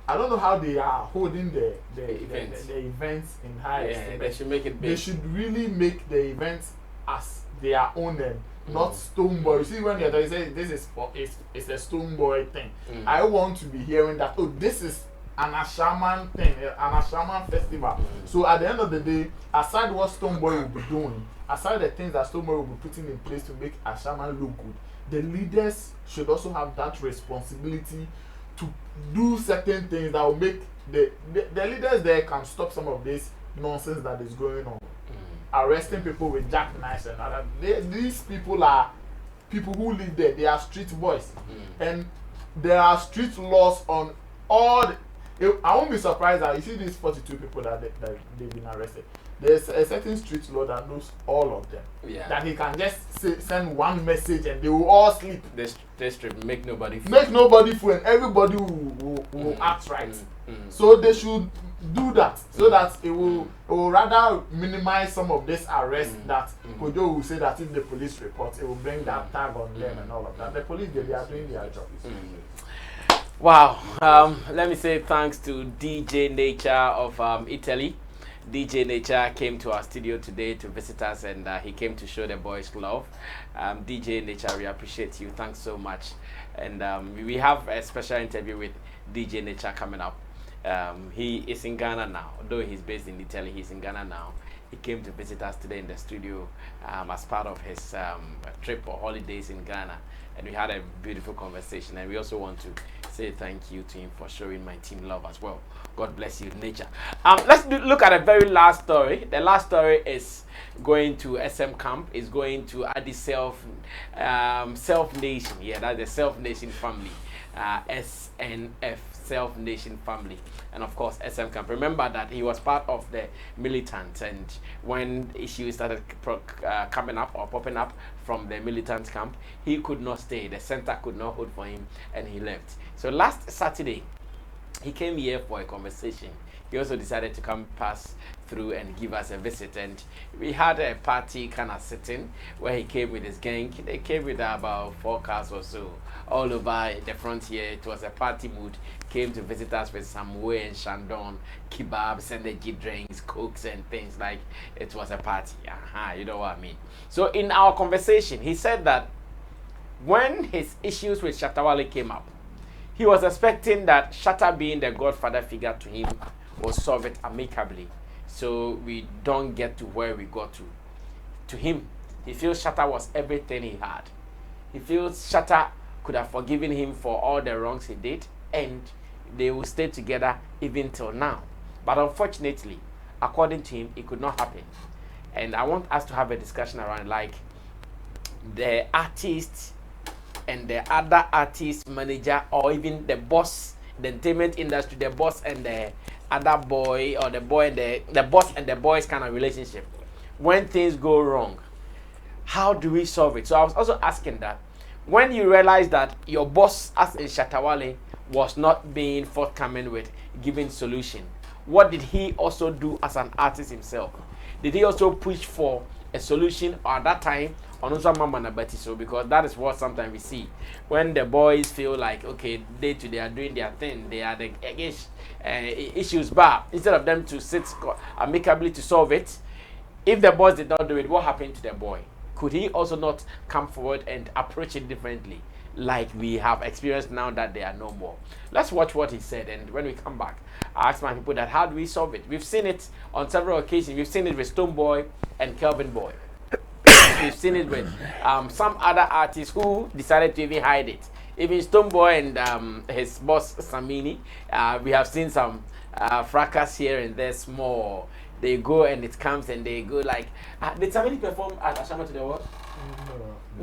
I don't know how they are holding the events in high esteem. They should make it big. They should really make the events as their own and not Stone Boy. You see, when you're say this is it's a Stone Boy thing. I want to be hearing that, oh, this is an Ashaiman thing, an Ashaiman festival. So at the end of the day, aside what Stonebwoy will be doing, aside the things that Stonebwoy will be putting in place to make Ashaiman look good, the leaders should also have that responsibility to do certain things that will make the leaders there can stop some of this nonsense that is going on. Arresting people with jackknives and other. These people are people who live there. They are street boys, and there are street laws on all. I won't be surprised that you see these 42 people that they've been arrested. There's a certain street law that knows all of them. Yeah. That he can just send one message and they will all sleep. This trip make nobody fool. Make nobody fool, and everybody will act right. So they should do that so that it will rather minimize some of this arrest that Kojo will say that if the police report, it will bring that tag on them and all of that. The police, they are doing their job. Wow. Let me say thanks to DJ Nature of Italy. DJ Nature came to our studio today to visit us, and he came to show the boys love. DJ Nature, we appreciate you. Thanks so much. And we have a special interview with DJ Nature coming up. He is in Ghana now. Though he's based in Italy, he's in Ghana now. He came to visit us today in the studio as part of his trip or holidays in Ghana. And we had a beautiful conversation. And we also want to say thank you to him for showing my team love as well. God bless you, Nature. Let's look at a very last story. The last story is going to SM Camp. Is going to Addi Self Nation. Yeah, that's the Self Nation family. SNF Self Nation family, and of course SM Camp. Remember that he was part of the militants, and when issues started coming up or popping up from the militant camp, he could not stay. The center could not hold for him, and he left. So last Saturday, he came here for a conversation. He also decided to come pass through and give us a visit, and we had a party kind of sitting where he came with his gang. They came with about 4 cars or so all over the front here. It was a party mood. Came to visit us with some way and shandon, kebabs, energy drinks, cokes and things. Like it was a party. You know what I mean. So in our conversation, he said that when his issues with Shatta came up, he was expecting that Shatta, being the godfather figure to him, will solve it amicably, so we don't get to where we got to. To him, he feels Shatta was everything he had. He feels Shatta could have forgiven him for all the wrongs he did, and they will stay together even till now. But unfortunately, according to him, it could not happen. And I want us to have a discussion around like the artist and the other artist manager, or even the boss, the entertainment industry, the boss and the other boy, or the boy and the boss and the boys kind of relationship. When things go wrong, how do we solve it? So I was also asking that when you realize that your boss, as in Shatta, was not being forthcoming with giving solution, what did he also do as an artist himself? Did he also push for a solution, or at that time on so, because that is what sometimes we see when the boys feel like, okay, day to day are doing their thing, they are the issues, but instead of them to sit amicably to solve it, if the boss did not do it, what happened to the boy? Could he also not come forward and approach it differently, like we have experienced now that they are no more? Let's watch what he said, and when we come back, I ask my people that how do we solve it? We've seen it on several occasions. We've seen it with Stonebwoy and Kelvin Boy. We've seen it with some other artists who decided to even hide it. Even Stonebwoy and his boss Sammy, we have seen some fracas here and there small. They go and it comes and they go like, did Sammy perform at Ashaiman to the world?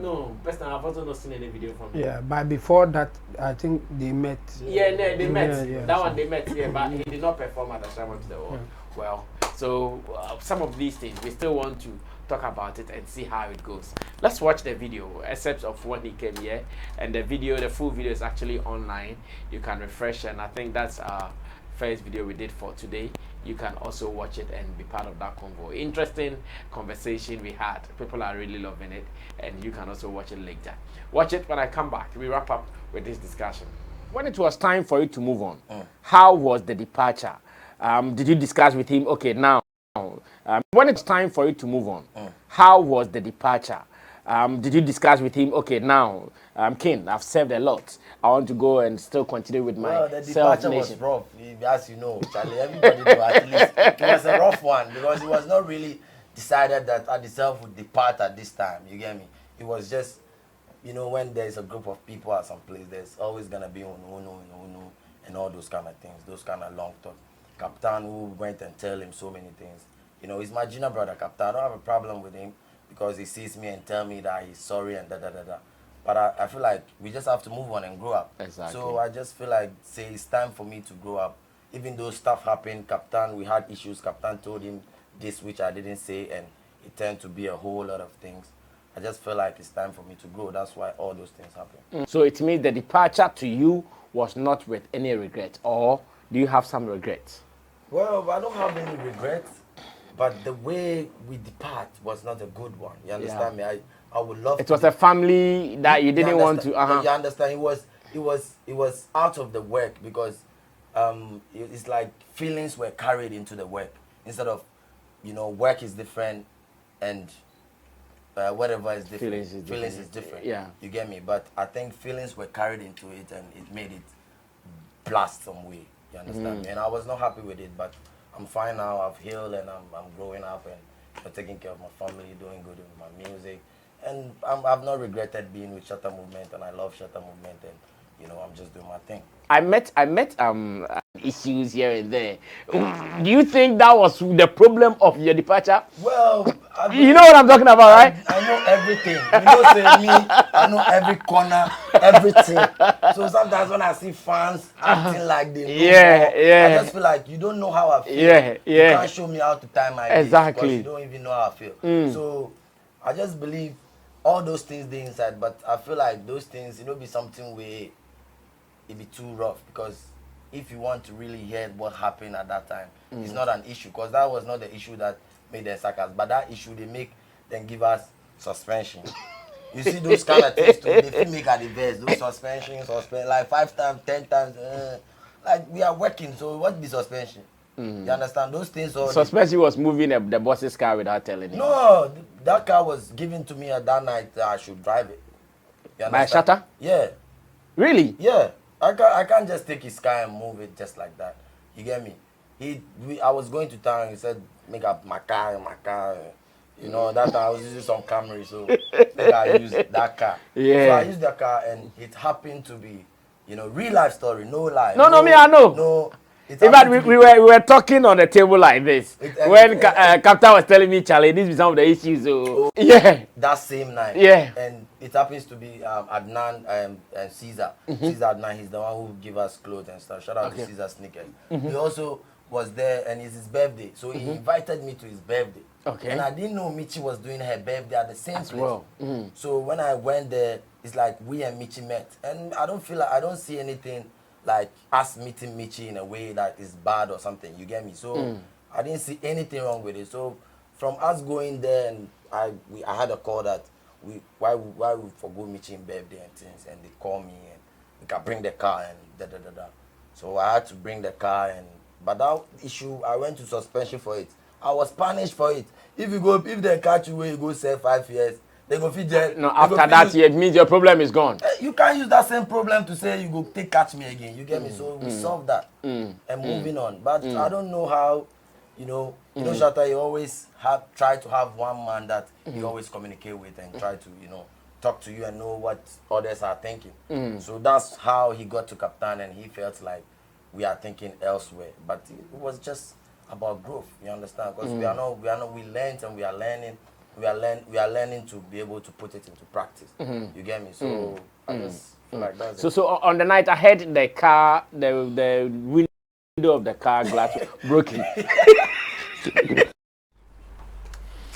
No, personally, I've also not seen any video from him. Yeah, but before that, I think they met. Yeah, they met. Yeah, that one they met, yeah, but he did not perform at Ashaiman to the world. Yeah. Well, so some of these things, we still want to talk about it and see how it goes. Let's watch the video, except of when he came here. And the full video is actually online. You can refresh, and I think that's our first video we did for today. You can also watch it and be part of that convo. Interesting conversation we had. People are really loving it, and you can also watch it later. Watch it when I come back. We wrap up with this discussion. When it was time for you to move on, how was the departure? Did you discuss with him? Okay, now, when it's time for you to move on, how was the departure? Did you discuss with him? Okay, now I'm keen. I've served a lot. I want to go and still continue with my the departure was rough, as you know, Charlie. Everybody know at least it was a rough one because it was not really decided that Addi self would depart at this time. You get me? It was just, you know, when there's a group of people at some place, there's always gonna be uno, and all those kind of things, those kind of long talk. Captain who went and tell him so many things. You know, he's my junior brother, Captain. I don't have a problem with him because he sees me and tell me that he's sorry and da. But I feel like we just have to move on and grow up. Exactly. So I just feel like, say, it's time for me to grow up. Even though stuff happened, Captain, we had issues. Captain told him this, which I didn't say, and it turned to be a whole lot of things. I just feel like it's time for me to grow. That's why all those things happen. So it means the departure to you was not with any regret, or do you have some regrets? Well, I don't have any regrets, but the way we depart was not a good one. You understand me? I would love. It was a family that you didn't want to. You understand? It was out of the work because it's like feelings were carried into the work instead of, you know, work is different and whatever is different. Feelings is different. Yeah. You get me? But I think feelings were carried into it and it made it blast some way. You understand me? And I was not happy with it, but I'm fine now. I've healed and I'm growing up and I'm taking care of my family, doing good with my music. And I've not regretted being with Shatta Movement, and I love Shatta Movement, and you know, I'm just doing my thing. I met issues here and there. Do you think that was the problem of your departure? Well, you know what I'm talking about, right? I know everything. You know, say me, I know every corner, everything. So sometimes when I see fans acting like they know more, I just feel like you don't know how I feel. You can't show me how to tie my days because you don't even know how I feel. So I just believe all those things they inside, but I feel like those things, you know, be something where it be too rough because if you want to really hear what happened at that time, it's not an issue because that was not the issue that made them sack us, but that issue they make them give us suspension. You see those kind of things too, they feel make at the best, those suspension, like 5 times, 10 times, like we are working, so what be suspension? You understand those things? Suspension was moving the boss's car without telling him. No, that car was given to me at that night. I should drive it. By Shatta? Yeah. Really? Yeah. I can't just take his car and move it just like that. You get me? I was going to town. He said, "Make up my car." You know that I was using some Camry, so I used that car. Yeah. So I used that car, and it happened to be, you know, real life story, no lie. No, me I know. No. In fact, we were talking on the table like this when Captain was telling me, Charlie, these be some of the issues. Yeah. That same night. Yeah. And it happens to be Adnan and Caesar. Caesar Adnan, he's the one who give us clothes and stuff. Shout out to Caesar Sneakers. He also was there, and it's his birthday, so he invited me to his birthday. Okay. And I didn't know Michi was doing her birthday at the same place. Well. So when I went there, it's like we and Michi met, and I don't see anything like us meeting Michi in a way that is bad or something. You get me? So I didn't see anything wrong with it. So from us going there, and I had a call that why we forgo Michi in birthday and things, and they call me and we can bring the car and da. So I had to bring the car, but that issue I went to suspension for it. I was punished for it. If they catch you where you go serve 5 years, they go feed jail. No, after that it means your problem is gone. You can't use that same problem to say you go catch me again. You get me? So we solved that and moving on. But I don't know how, you know, Shatta, you always try to have one man that you always communicate with and try to, you know, talk to you and know what others are thinking. So that's how he got to Captain, and he felt like we are thinking elsewhere. But it was just about growth. You understand? Because we learned and we are learning. We are learning to be able to put it into practice. You get me? So I just feel like that's it. So on the night I heard the car, the window of the car glass broken.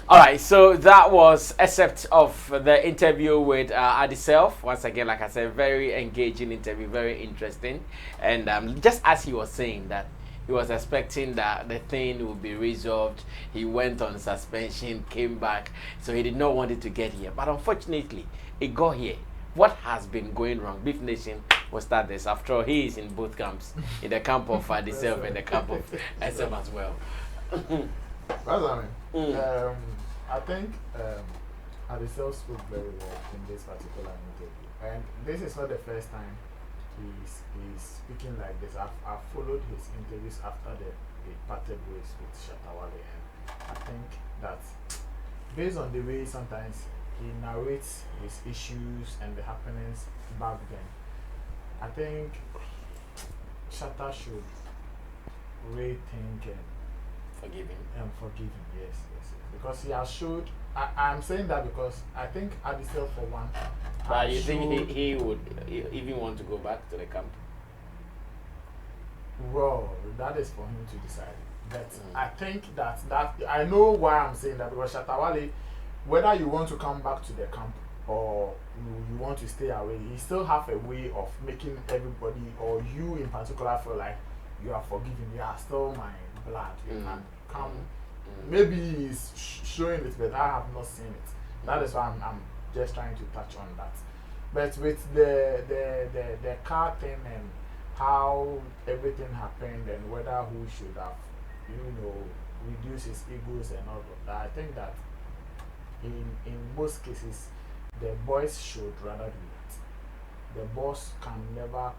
All right, so that was except of the interview with Addi self. Once again, like I said, very engaging interview, very interesting. And just as he was saying that he was expecting that the thing would be resolved. He went on suspension, came back, so he did not want it to get here. But unfortunately, it got here. What has been going wrong? Beef Nation will start this. After all, he is in both camps, in the camp of Addi self and the camp of SM as well. I think Addi spoke very well in this particular interview, and this is not the first time he's speaking like this. I've followed his interviews after the parted ways with Shatta, and I think that based on the way sometimes he narrates his issues and the happenings back then, I think Shatta should rethink and forgive him. Yes. Because he has showed. I'm saying that because I think Addi for one. But you think he would even want to go back to the camp? Well, that is for him to decide. But I think that I know why I'm saying that, because Shatta, whether you want to come back to the camp or you want to stay away, he still have a way of making everybody or you in particular feel like you are forgiven. You are still my blood. You can come. Maybe he's showing it, but I have not seen it. That is why I'm just trying to touch on that. But with the car thing and how everything happened and whether who should have, reduced his egos and all of that, I think that in most cases the boys should rather do that. The boss can never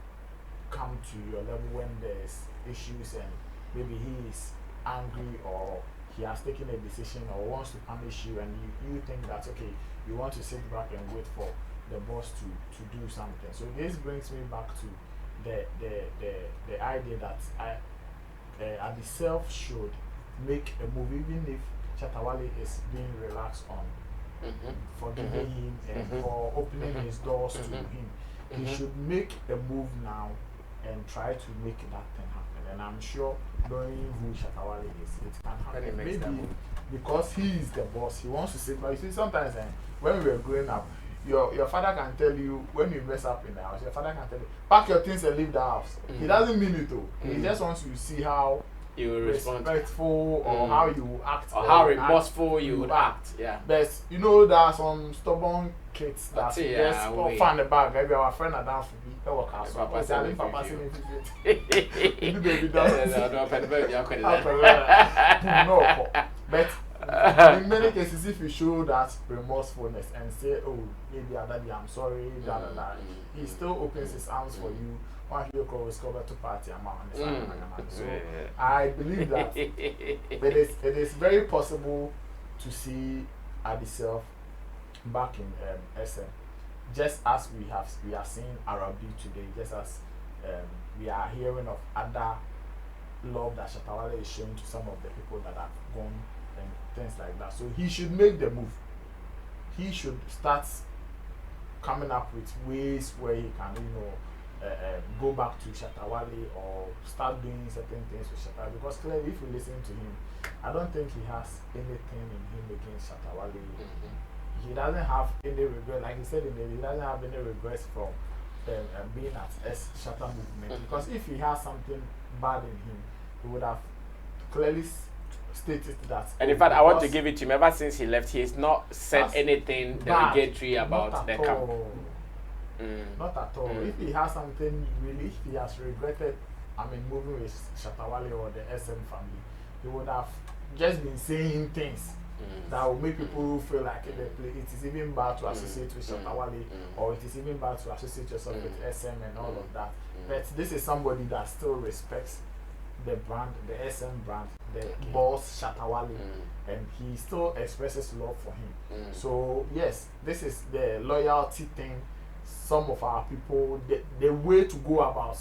come to your level when there's issues and maybe he is angry or he has taken a decision or wants to punish you, and you think that okay, you want to sit back and wait for the boss to do something. So this brings me back to the idea that Addi should make a move, even if Shatta is being relaxed on forgiving him and or opening his doors to him. He should make a move now and try to make that thing happen. And I'm sure, knowing who Shatta is, it can happen. Maybe because he is the boss, he wants to say. But you see, sometimes when we were growing up, your father can tell you when you mess up in the house. Your father can tell you, pack your things and leave the house. He doesn't mean it though. He just wants to see how you will respond, respectful or how you will act, or how remorseful you would act. Yeah. But there are some stubborn kids that just find the bag. Maybe our friend are down for me. But in many cases, if you show that remorsefulness and say, "Oh, maybe Addi, I'm sorry," he still opens his arms for you. Once you go to party, so I believe that it is very possible to see Addi back in SM, just as we are seeing Arabi today, just as we are hearing of other love that Shatta is showing to some of the people that have gone and things like that. So he should make the move. He should start coming up with ways where he can, go back to Shatta or start doing certain things with Shatta, because clearly if you listen to him, I don't think he has anything in him against Shatta. He doesn't have any regret, like he said he doesn't have any regrets from being at Shatta movement, because if he has something bad in him, he would have clearly stated that. And in fact, I want to give it to him. Ever since he left, he has not said anything derogatory about the camp. Not at all. If he has something really, if he has regretted, moving with Shatta or the SM family, he would have just been saying things that will make people feel like it is even bad to associate with Shatta or it is even bad to associate yourself with SM and all of that. But this is somebody that still respects the brand, the SM brand, the boss Shatta, and he still expresses love for him. So yes, this is the loyalty thing. Some of our people, the way to go about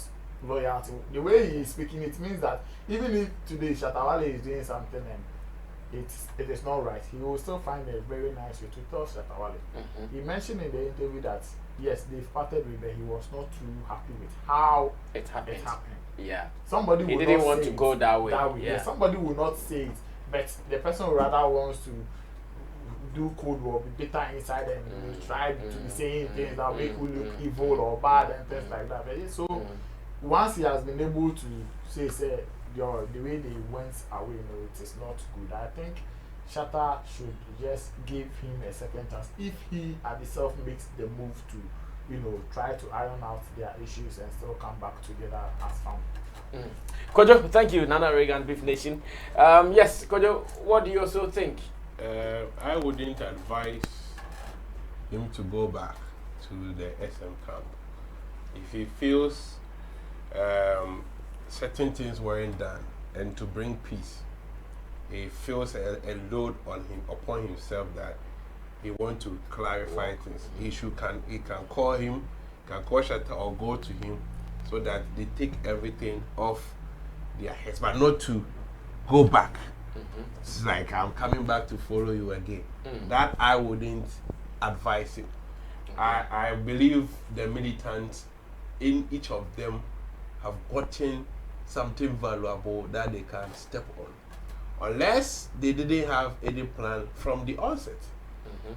loyalty, the way he is speaking, it means that even if today Shatta is doing something and it is not right, he will still find a very nice way to tell Shatta. He mentioned in the interview that yes, they've parted with, but he was not too happy with how it happened. Yeah. Somebody he didn't want to go that way. Yeah. Somebody will not say it, but the person rather wants to do cold war, be bitter inside and try to be saying things that make you look evil or bad and things like that. But so once he has been able to say the way they went away, it is not good. I think Shatta should just give him a second chance if he Addi makes the move to try to iron out their issues and still come back together as family. Kojo, thank you, Nana Reagan, Beef Nation. Yes, Kojo, what do you also think? I wouldn't advise him to go back to the SM camp. If he feels certain things weren't done and to bring peace, he feels a load upon himself that he wants to clarify things. He can call him, can call Shatta or go to him so that they take everything off their heads, but not to go back. It's like, I'm coming back to follow you again. That I wouldn't advise him. I believe the militants in each of them have gotten something valuable that they can step on, unless they didn't have any plan from the onset.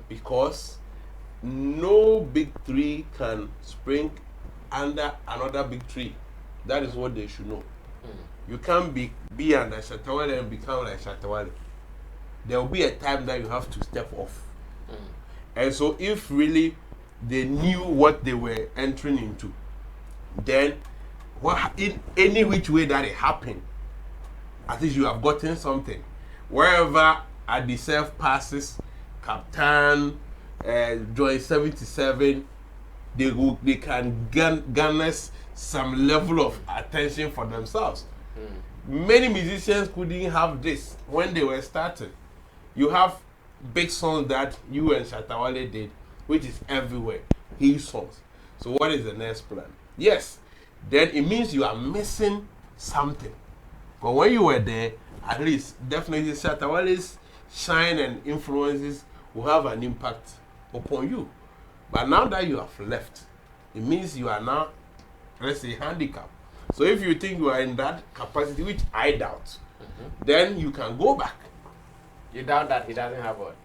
Because no big tree can spring under another big tree. That is what they should know. You can't be under Shatta and become like Shatta. There will be a time that you have to step off. And so if really they knew what they were entering into, then in any which way that it happened, at least you have gotten something. Wherever Addi self passes, Captain, Joy 77, they can garner some level of attention for themselves. Many musicians couldn't have this when they were starting. You have big songs that you and Shatta did, which is everywhere, his songs. So what is the next plan? Yes, then it means you are missing something. But when you were there, at least definitely Shatta's shine and influences will have an impact upon you. But now that you have left, it means you are now, let's say, handicapped. So if you think you are in that capacity, which I doubt, then you can go back. You doubt that he doesn't have what?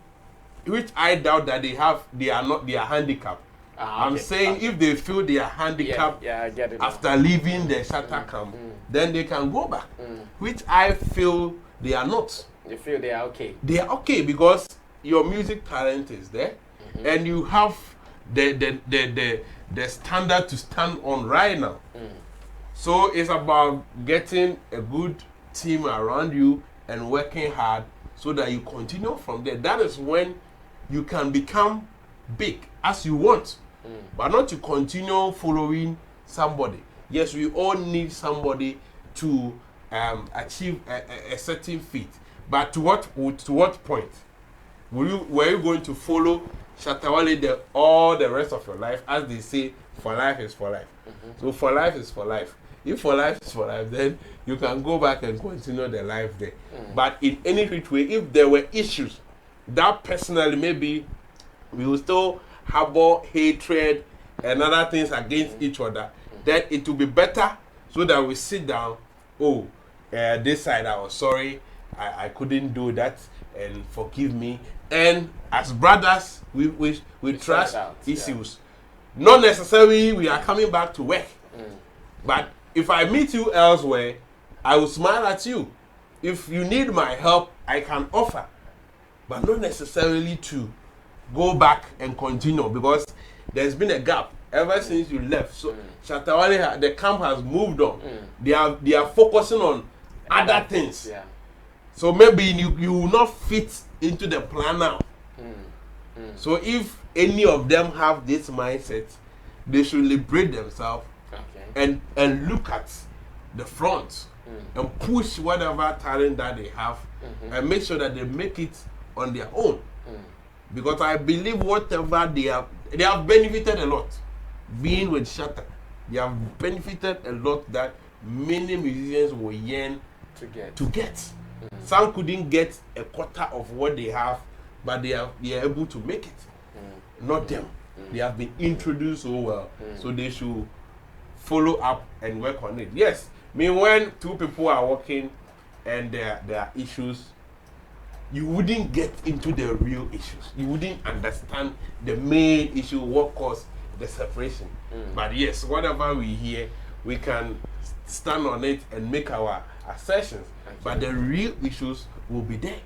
Which I doubt that they are handicapped. Okay. I'm saying if they feel they are handicapped I get it after leaving the Shatta camp, then they can go back. Which I feel they are not. You feel they are okay? They are okay because your music talent is there, and you have the standard to stand on right now. So it's about getting a good team around you and working hard so that you continue from there. That is when you can become big as you want, but not to continue following somebody. Yes, we all need somebody to achieve a certain feat, but to what point? Were you going to follow Shatta all the rest of your life? As they say, for life is for life. So for life is for life. If for life is for life, then you can go back and continue the life there. But in any which way, if there were issues that personally maybe we will still harbor hatred and other things against each other, then it will be better so that we sit down. Oh, this side I was sorry, I couldn't do that, and forgive me. And as brothers, we trust issues. Not necessarily we are coming back to work, but if I meet you elsewhere, I will smile at you. If you need my help, I can offer, but not necessarily to go back and continue, because there's been a gap ever since you left. So Shatta, the camp has moved on. They are focusing on other things. So maybe you will not fit into the plan now. So if any of them have this mindset, they should liberate themselves and look at the front and push whatever talent that they have and make sure that they make it on their own. Because I believe whatever they have benefited a lot. Being with Shatta, they have benefited a lot that many musicians will yearn to get. Some couldn't get a quarter of what they have, but they are able to make it. Not them. They have been introduced so well, so they should follow up and work on it. Yes, I mean, when two people are working and there are issues, you wouldn't get into the real issues. You wouldn't understand the main issue, what caused the separation. But yes, whatever we hear, we can stand on it and make our assertions. But the real issues will be there,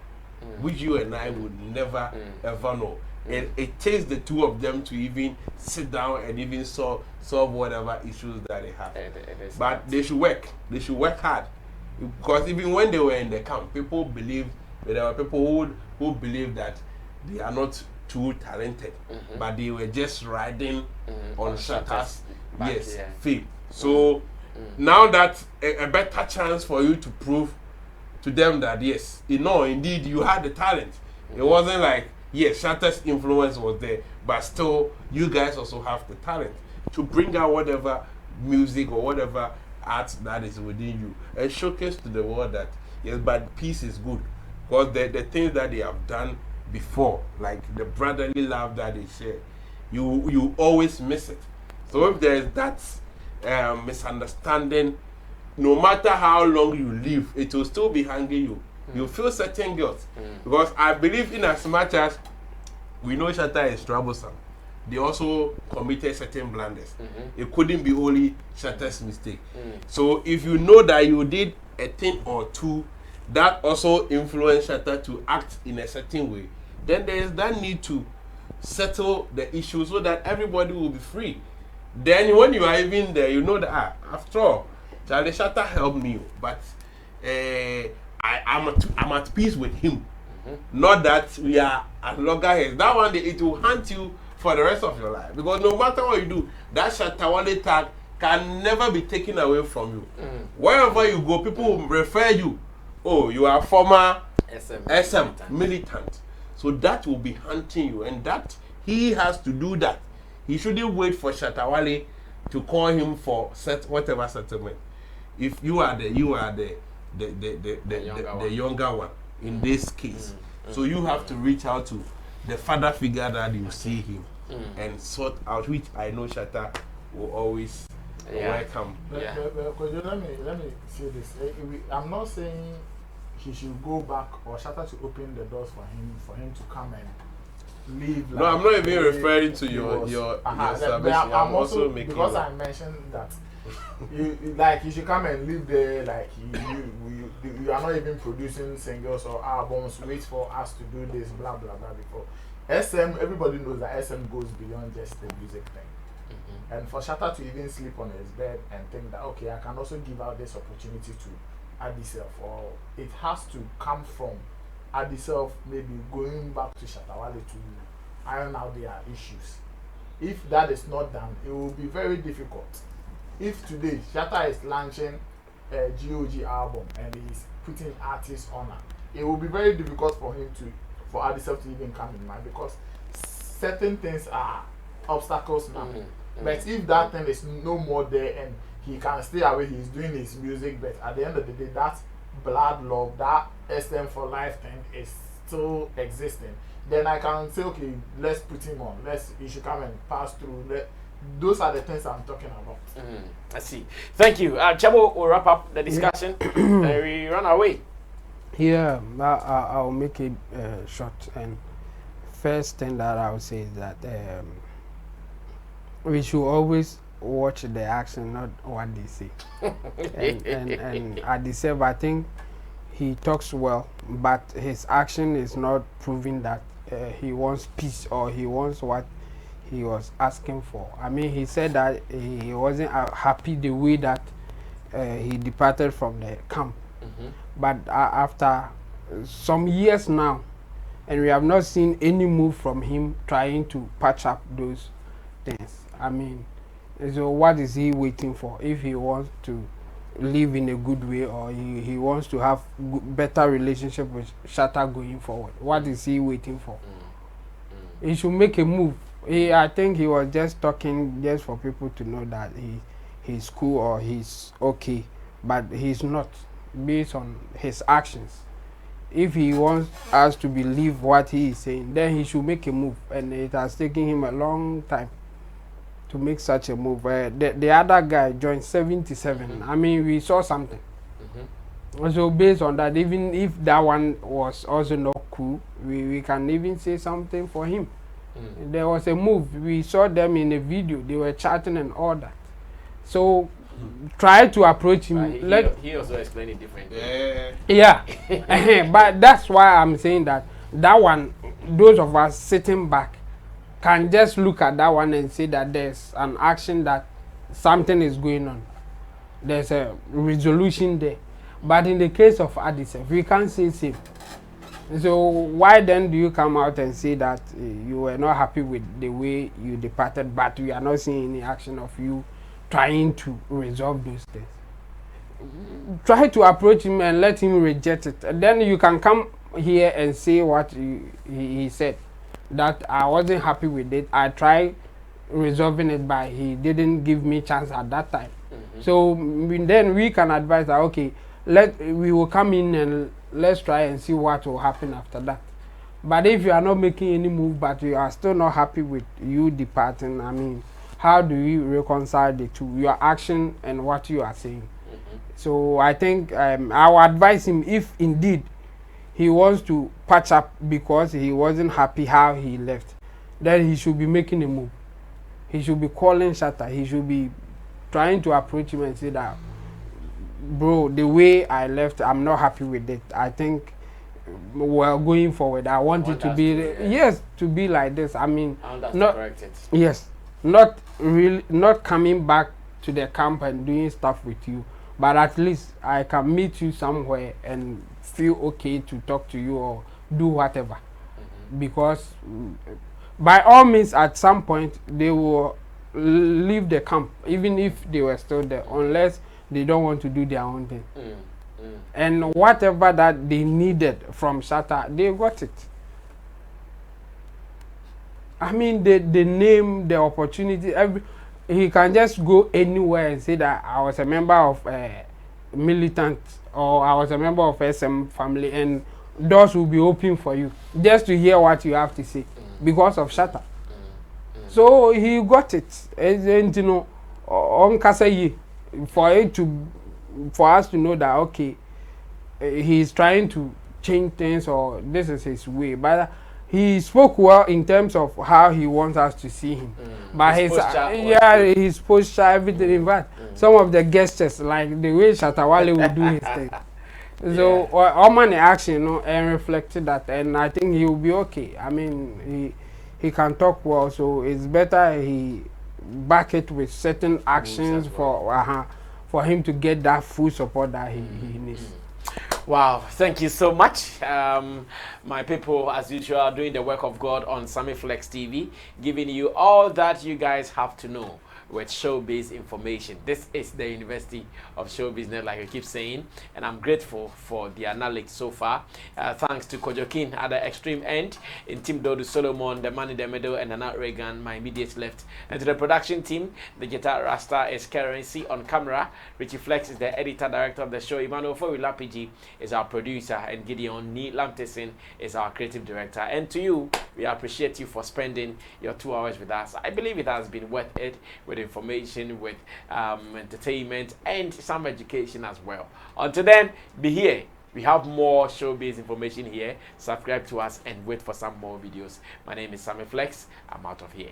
which you and I would never ever know. And it takes the two of them to even sit down and even solve whatever issues that they have. But they should work. They should work hard. Because even when they were in the camp, people believed, there were people who believed that they are not too talented, but they were just riding on Shatta's fame. So now that's a better chance for you to prove to them that yes, indeed you had the talent. It wasn't like yes, Shatta's influence was there, but still you guys also have the talent to bring out whatever music or whatever art that is within you and showcase to the world that yes, but peace is good, because the things that they have done before, like the brotherly love that they share, you always miss it. So if there is that misunderstanding, no matter how long you live, it will still be hanging you. You feel certain guilt, because I believe in as much as we know Shatta is troublesome, they also committed certain blunders. It couldn't be only Shatta's mistake. So if you know that you did a thing or two that also influenced Shatta to act in a certain way, then there is that need to settle the issue so that everybody will be free. Then when you are even there, you know that after all, Charlie Shatta helped me, but I'm at peace with him. Not that we are at loggerheads. That one day it will haunt you for the rest of your life, because no matter what you do, that Shatta tag can never be taken away from you. Wherever you go, people will refer you. Oh, you are former SM militant. So that will be hunting you, and that he has to do that. He shouldn't wait for Shatta to call him for whatever settlement. If you are the younger one in this case, so you have to reach out to the father figure that you see him and sort out, which I know Shatta will always welcome. Let me say this. I'm not saying he should go back or Shatta to open the doors for him to come and leave. No, I'm not even referring to your salvation. I'm also making, because I mentioned that you should come and live there, like you are not even producing singles or albums, wait for us to do this, blah blah blah. Before SM, everybody knows that SM goes beyond just the music thing. And for Shatta to even sleep on his bed and think that okay, I can also give out this opportunity to Addi self, or it has to come from Addi self, maybe going back to Shatta to iron out their issues. If that is not done, it will be very difficult. If today Shatta is launching a GOG album and he's putting artists on it will be very difficult for Addi self to even come in mind, because certain things are obstacles now. But if that thing is no more there and he can stay away, he's doing his music, but at the end of the day, that blood love, that SM for life thing is still existing, then I can say, okay, let's put him on. He should come and pass through. Those are the things I'm talking about. I see. Thank you. Chabo will wrap up the discussion and we run away. Yeah, I'll make it short. And first thing that I would say is that we should always watch the action, not what they say. and Addi self, I think he talks well, but his action is not proving that he wants peace or he wants what he was asking for. I mean, he said that he wasn't happy the way that he departed from the camp. But after some years now, and we have not seen any move from him trying to patch up those things. I mean, so what is he waiting for? If he wants to live in a good way, or he wants to have better relationship with Shatta going forward, what is he waiting for? He should make a move. I think he was just talking just for people to know that he's cool or he's okay, but he's not, based on his actions. If he wants us to believe what he is saying, then he should make a move, and it has taken him a long time to make such a move. The other guy joined 77. I mean, we saw something. So based on that, even if that one was also not cool, we can even say something for him. There was a move. We saw them in a video. They were chatting and all that. So try to approach him. He also explained it differently. Yeah. But that's why I'm saying that one, those of us sitting back can just look at that one and say that there's an action, that something is going on. There's a resolution there. But in the case of Addi self, we can't say same. So why then do you come out and say that you were not happy with the way you departed, but we are not seeing any action of you trying to resolve those things? Try to approach him and let him reject it. And then you can come here and say what he said, that I wasn't happy with it. I tried resolving it, but he didn't give me chance at that time. So then we can advise that, okay, we will come in and let's try and see what will happen after that. But if you are not making any move, but you are still not happy with you departing, I mean, how do you reconcile the two, your action and what you are saying? So I think I will advise him, if indeed he wants to patch up because he wasn't happy how he left, then he should be making a move. He should be calling Shatta. He should be trying to approach him and say that, bro, the way I left, I'm not happy with it. I think we're going forward. I want it to be, yes, to be like this. I mean, not correct it. Yes, not really, not coming back to the camp and doing stuff with you, but at least I can meet you somewhere and feel okay to talk to you or do whatever. Because by all means, at some point, they will leave the camp, even if they were still there, unless they don't want to do their own thing. And whatever that they needed from Shatta, they got it. I mean, the name, the opportunity, he can just go anywhere and say that I was a member of militant, or I was a member of SM family, and doors will be open for you just to hear what you have to say because of Shatta. So he got it. And you know, for us to know that, okay, he's trying to change things, or this is his way. But he spoke well in terms of how he wants us to see him. But his posture, everything. In fact, some of the gestures, like the way Shatta Wale would do his thing. So all man action, you know, and reflected that, and I think he will be okay. I mean, he can talk well, so it's better he back it with certain actions for him to get that full support that he needs. Wow, thank you so much. My people, as usual, are doing the work of God on Sammy Flex TV, giving you all that you guys have to know with showbiz information. This is the University of Show Business, like I keep saying, and I'm grateful for the analytics so far. Thanks to Kojokin at the extreme end, in Team Dodu Solomon, the man in the middle, and Anat Reagan, my immediate left. And to the production team, the guitar Rasta is Currency on camera, Richie Flex is the editor director of the show, Emmanuel Fowilapiji is our producer, and Gideon Nee Lamteson is our creative director. And to you, we appreciate you for spending your 2 hours with us. I believe it has been worth it, with information, with entertainment, and some education as well. Until then, be here. We have more showbiz information here. Subscribe to us and wait for some more videos. My name is Sammy Flex. I'm out of here.